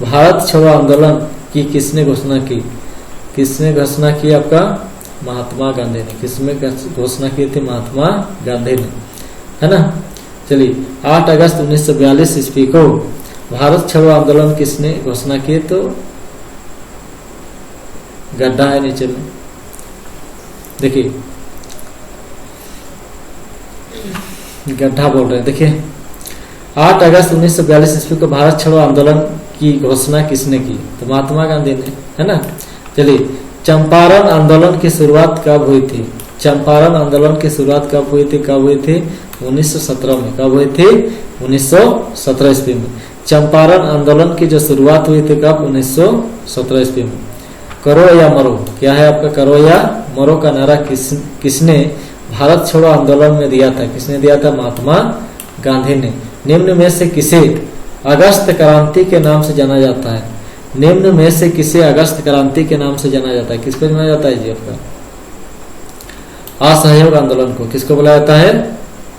S1: भारत छोड़ो आंदोलन की किसने घोषणा की? किसने घोषणा की? आपका महात्मा गांधी ने। किसमें घोषणा की थी? महात्मा गांधी ने, है ना। चलिए, 8 अगस्त 1942 ईस्वी को भारत छोड़ो आंदोलन किसने घोषणा की? तो गड्ढा है नीचे में, देखिए गड्ढा बोल रहे हैं। देखिए, 8 अगस्त 1942 ईस्वी को भारत छोड़ो आंदोलन की घोषणा किसने की? तो महात्मा गांधी ने, है ना। चलिए, चंपारण आंदोलन की शुरुआत कब हुई थी? चंपारण आंदोलन की शुरुआत कब हुई थी? 1917 में। कब हुई थी? 1917 ईस्वी में। चंपारण आंदोलन की जो शुरुआत हुई थी कब? 1917 ईस्वी में। करो या मरो, क्या है आपका? करो या मरो का नारा किसने भारत छोड़ो आंदोलन में दिया था? किसने दिया था? महात्मा गांधी ने। निम्न में से किसे अगस्त क्रांति के नाम से जाना जाता है? निम्न में से किसे अगस्त क्रांति के नाम से जाना जाता है? किसको जाना जाता है जी? आपका असहयोग आंदोलन को। किसको बोला जाता है?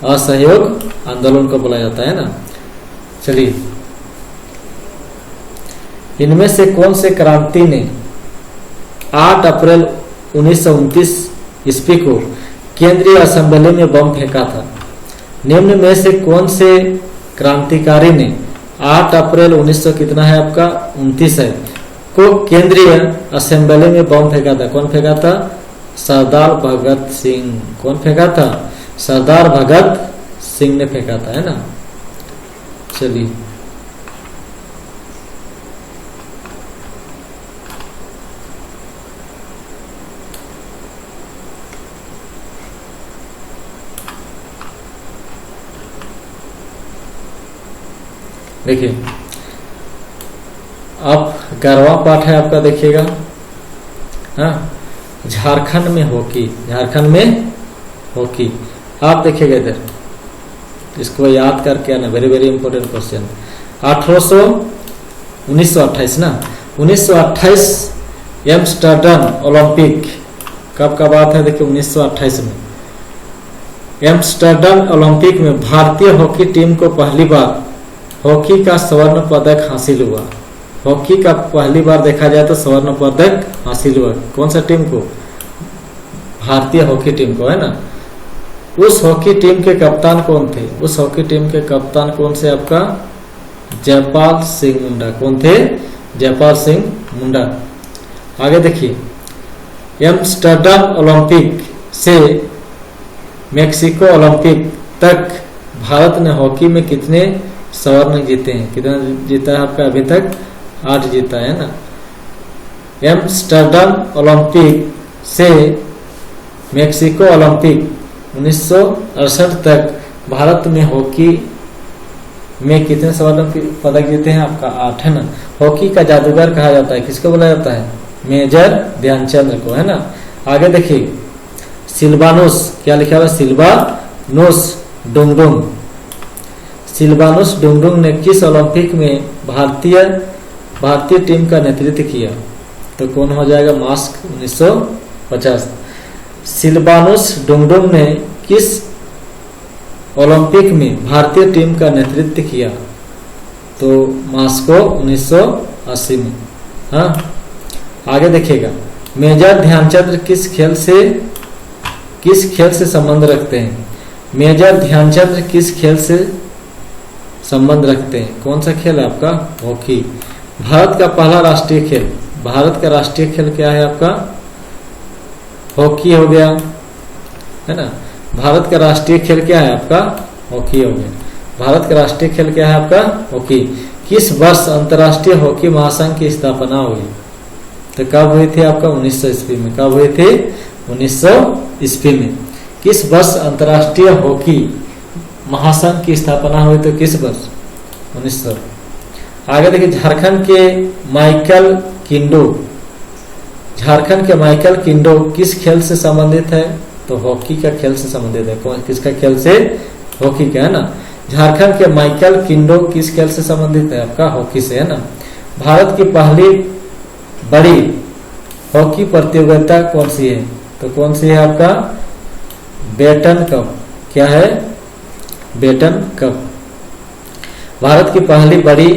S1: असहयोग आंदोलन को बोला जाता है ना। चलिए, इनमें से कौन से क्रांति ने 8 अप्रैल 1929 ईस्वी को केंद्रीय असेंबली में बम फेंका था? निम्न में से कौन से क्रांतिकारी ने 8 अप्रैल 1900 कितना है आपका? 29 है, को केंद्रीय असेंबली में बम फेंका था? कौन फेंका था? सरदार भगत सिंह। कौन फेंका था? सरदार भगत सिंह ने फेंका था, है ना। चलिए, देखिए, अब 11वां पाठ है आपका, देखिएगा। हाँ, झारखंड में हॉकी। झारखंड में हॉकी, आप देखिएगा इधर, इसको याद करके आना, वेरी वेरी इंपॉर्टेंट क्वेश्चन। 1928 ना, 1928 एम्स्टर्डम ओलंपिक कब का बात है? देखिए, 1928 में एम्स्टर्डम ओलंपिक में भारतीय हॉकी टीम को पहली बार हॉकी का स्वर्ण पदक हासिल हुआ। हॉकी का पहली बार देखा जाए तो स्वर्ण पदक हासिल हुआ। कौन सा टीम को? भारतीय हॉकी टीम को, है ना। उस हॉकी टीम के कप्तान कौन थे? उस हॉकी टीम के कप्तान कौन से? आपका जयपाल सिंह मुंडा। कौन थे? जयपाल सिंह मुंडा। आगे देखिए, एम्स्टर्डम ओलंपिक से मेक्सिको ओलंपिक तक भारत ने हॉकी में कितने स्वर्ण जीते हैं? कितना जीता है आपका? अभी तक 8 जीता है ना। एम्स्टर्डम ओलंपिक से मेक्सिको ओलंपिक 1968 तक भारत में हॉकी में कितने स्वर्ण पदक जीते हैं? आपका 8, है ना। हॉकी का जादूगर कहा जाता है, किसको बोला जाता है? मेजर ध्यानचंद को, है ना। आगे देखिए, सिल्वानुस, क्या लिखा हुआ? सिल्वानुस डुंगडुंग। सिल्वानुस डुंगडुंग ने किस ओलंपिक में भारतीय टीम का नेतृत्व किया? तो कौन हो जाएगा? मास्क 1950। सिल्वानुस डुंगडुंग ने किस ओलंपिक में भारतीय टीम का नेतृत्व किया? तो मास्को 1980 में। हाँ, आगे देखिएगा, मेजर ध्यानचंद किस खेल से संबंध रखते हैं? मेजर ध्यानचंद किस खेल से संबंध रखते हैं? कौन सा खेल है आपका? हॉकी। भारत का पहला राष्ट्रीय खेल, भारत का राष्ट्रीय खेल क्या है आपका? हॉकी हो गया, है ना। भारत का राष्ट्रीय खेल क्या है आपका? हॉकी हो गया। भारत का राष्ट्रीय खेल क्या है आपका? हॉकी। किस वर्ष अंतर्राष्ट्रीय हॉकी महासंघ की स्थापना हुई? तो कब हुई थी आपका? 1900 ईस्वी में। कब हुई थी? 1900 ईस्वी में। किस वर्ष अंतर्राष्ट्रीय हॉकी महासंघ की स्थापना हुई? तो किस वर्ष? 1900। आगे देखिए, झारखंड के माइकल किंडो, झारखंड के माइकल किंडो किस खेल से संबंधित है? तो हॉकी का खेल से संबंधित है। कौन किसका खेल से? हॉकी का, है ना। झारखंड के माइकल किंडो किस खेल से संबंधित है? आपका हॉकी से, है ना। भारत की पहली बड़ी हॉकी प्रतियोगिता कौन सी है? तो कौन सी है आपका? Beighton cup. क्या है? Batten cup. भारत की पहली बड़ी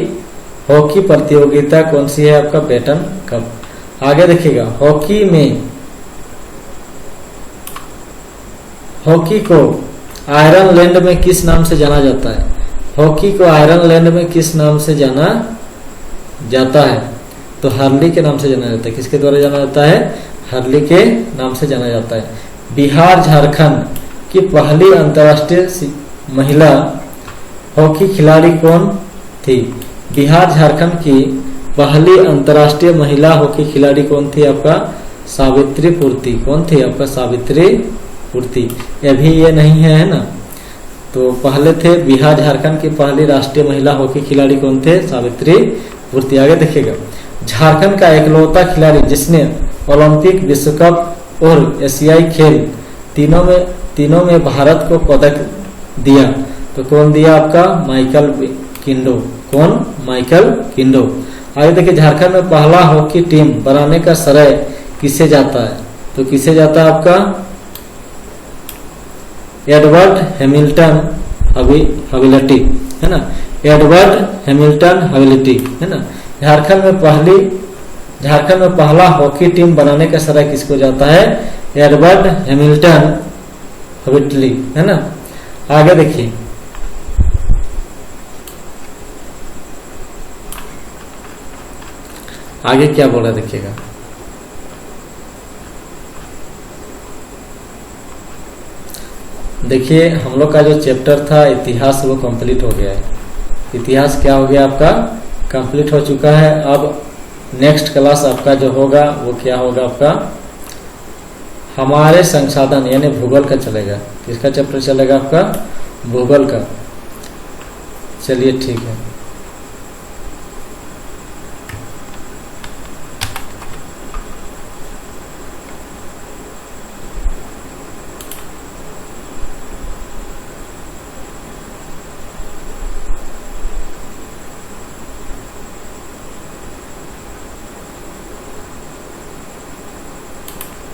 S1: हॉकी प्रतियोगिता कौन सी है? आपका बेटन कप। आगे देखिएगा, हॉकी में, हॉकी को आयरलैंड में किस नाम से जाना जाता है? हॉकी को आयरलैंड में किस नाम से जाना जाता है? तो हर्ली के नाम से जाना जाता है। किसके द्वारा जाना जाता है? हर्ली के नाम से जाना जाता है। बिहार झारखंड की पहली अंतर्राष्ट्रीय महिला हॉकी खिलाड़ी कौन थी? बिहार झारखंड की पहली अंतर्राष्ट्रीय महिला हॉकी खिलाड़ी कौन थी? आपका सावित्री पूर्ति। कौन थी? आपका सावित्री पूर्ति। अभी ये नहीं है, है ना। तो पहले थे बिहार झारखंड की पहली राष्ट्रीय महिला हॉकी खिलाड़ी कौन थे? सावित्री पूर्ति। आगे देखिएगा, झारखंड का इकलौता खिलाड़ी जिसने ओलंपिक, विश्व कप और एशियाई खेल तीनों में भारत को पदक दिया, तो कौन दिया? आपका माइकल किंडो। कौन? माइकल किंडो। आगे देखिए, झारखंड में पहला हॉकी टीम बनाने का श्रेय किसे जाता है? तो किसे जाता है? आपका एडवर्ड हैमिल्टन हवेलिटी, है ना। एडवर्ड हैमिल्टन हवेलिटी, है ना। झारखंड में पहला हॉकी टीम बनाने का श्रेय किसको जाता है? एडवर्ड हैमिल्टन हवेलिटी, है ना। आगे देखिए, आगे क्या बोला देखिएगा, देखिए हम लोग का जो चैप्टर था इतिहास वो कंप्लीट हो गया है। इतिहास क्या हो गया? आपका कंप्लीट हो चुका है। अब नेक्स्ट क्लास आपका जो होगा वो क्या होगा? आपका हमारे संसाधन यानी भूगोल का चलेगा। किसका चैप्टर चलेगा? आपका भूगोल का। चलिए ठीक है।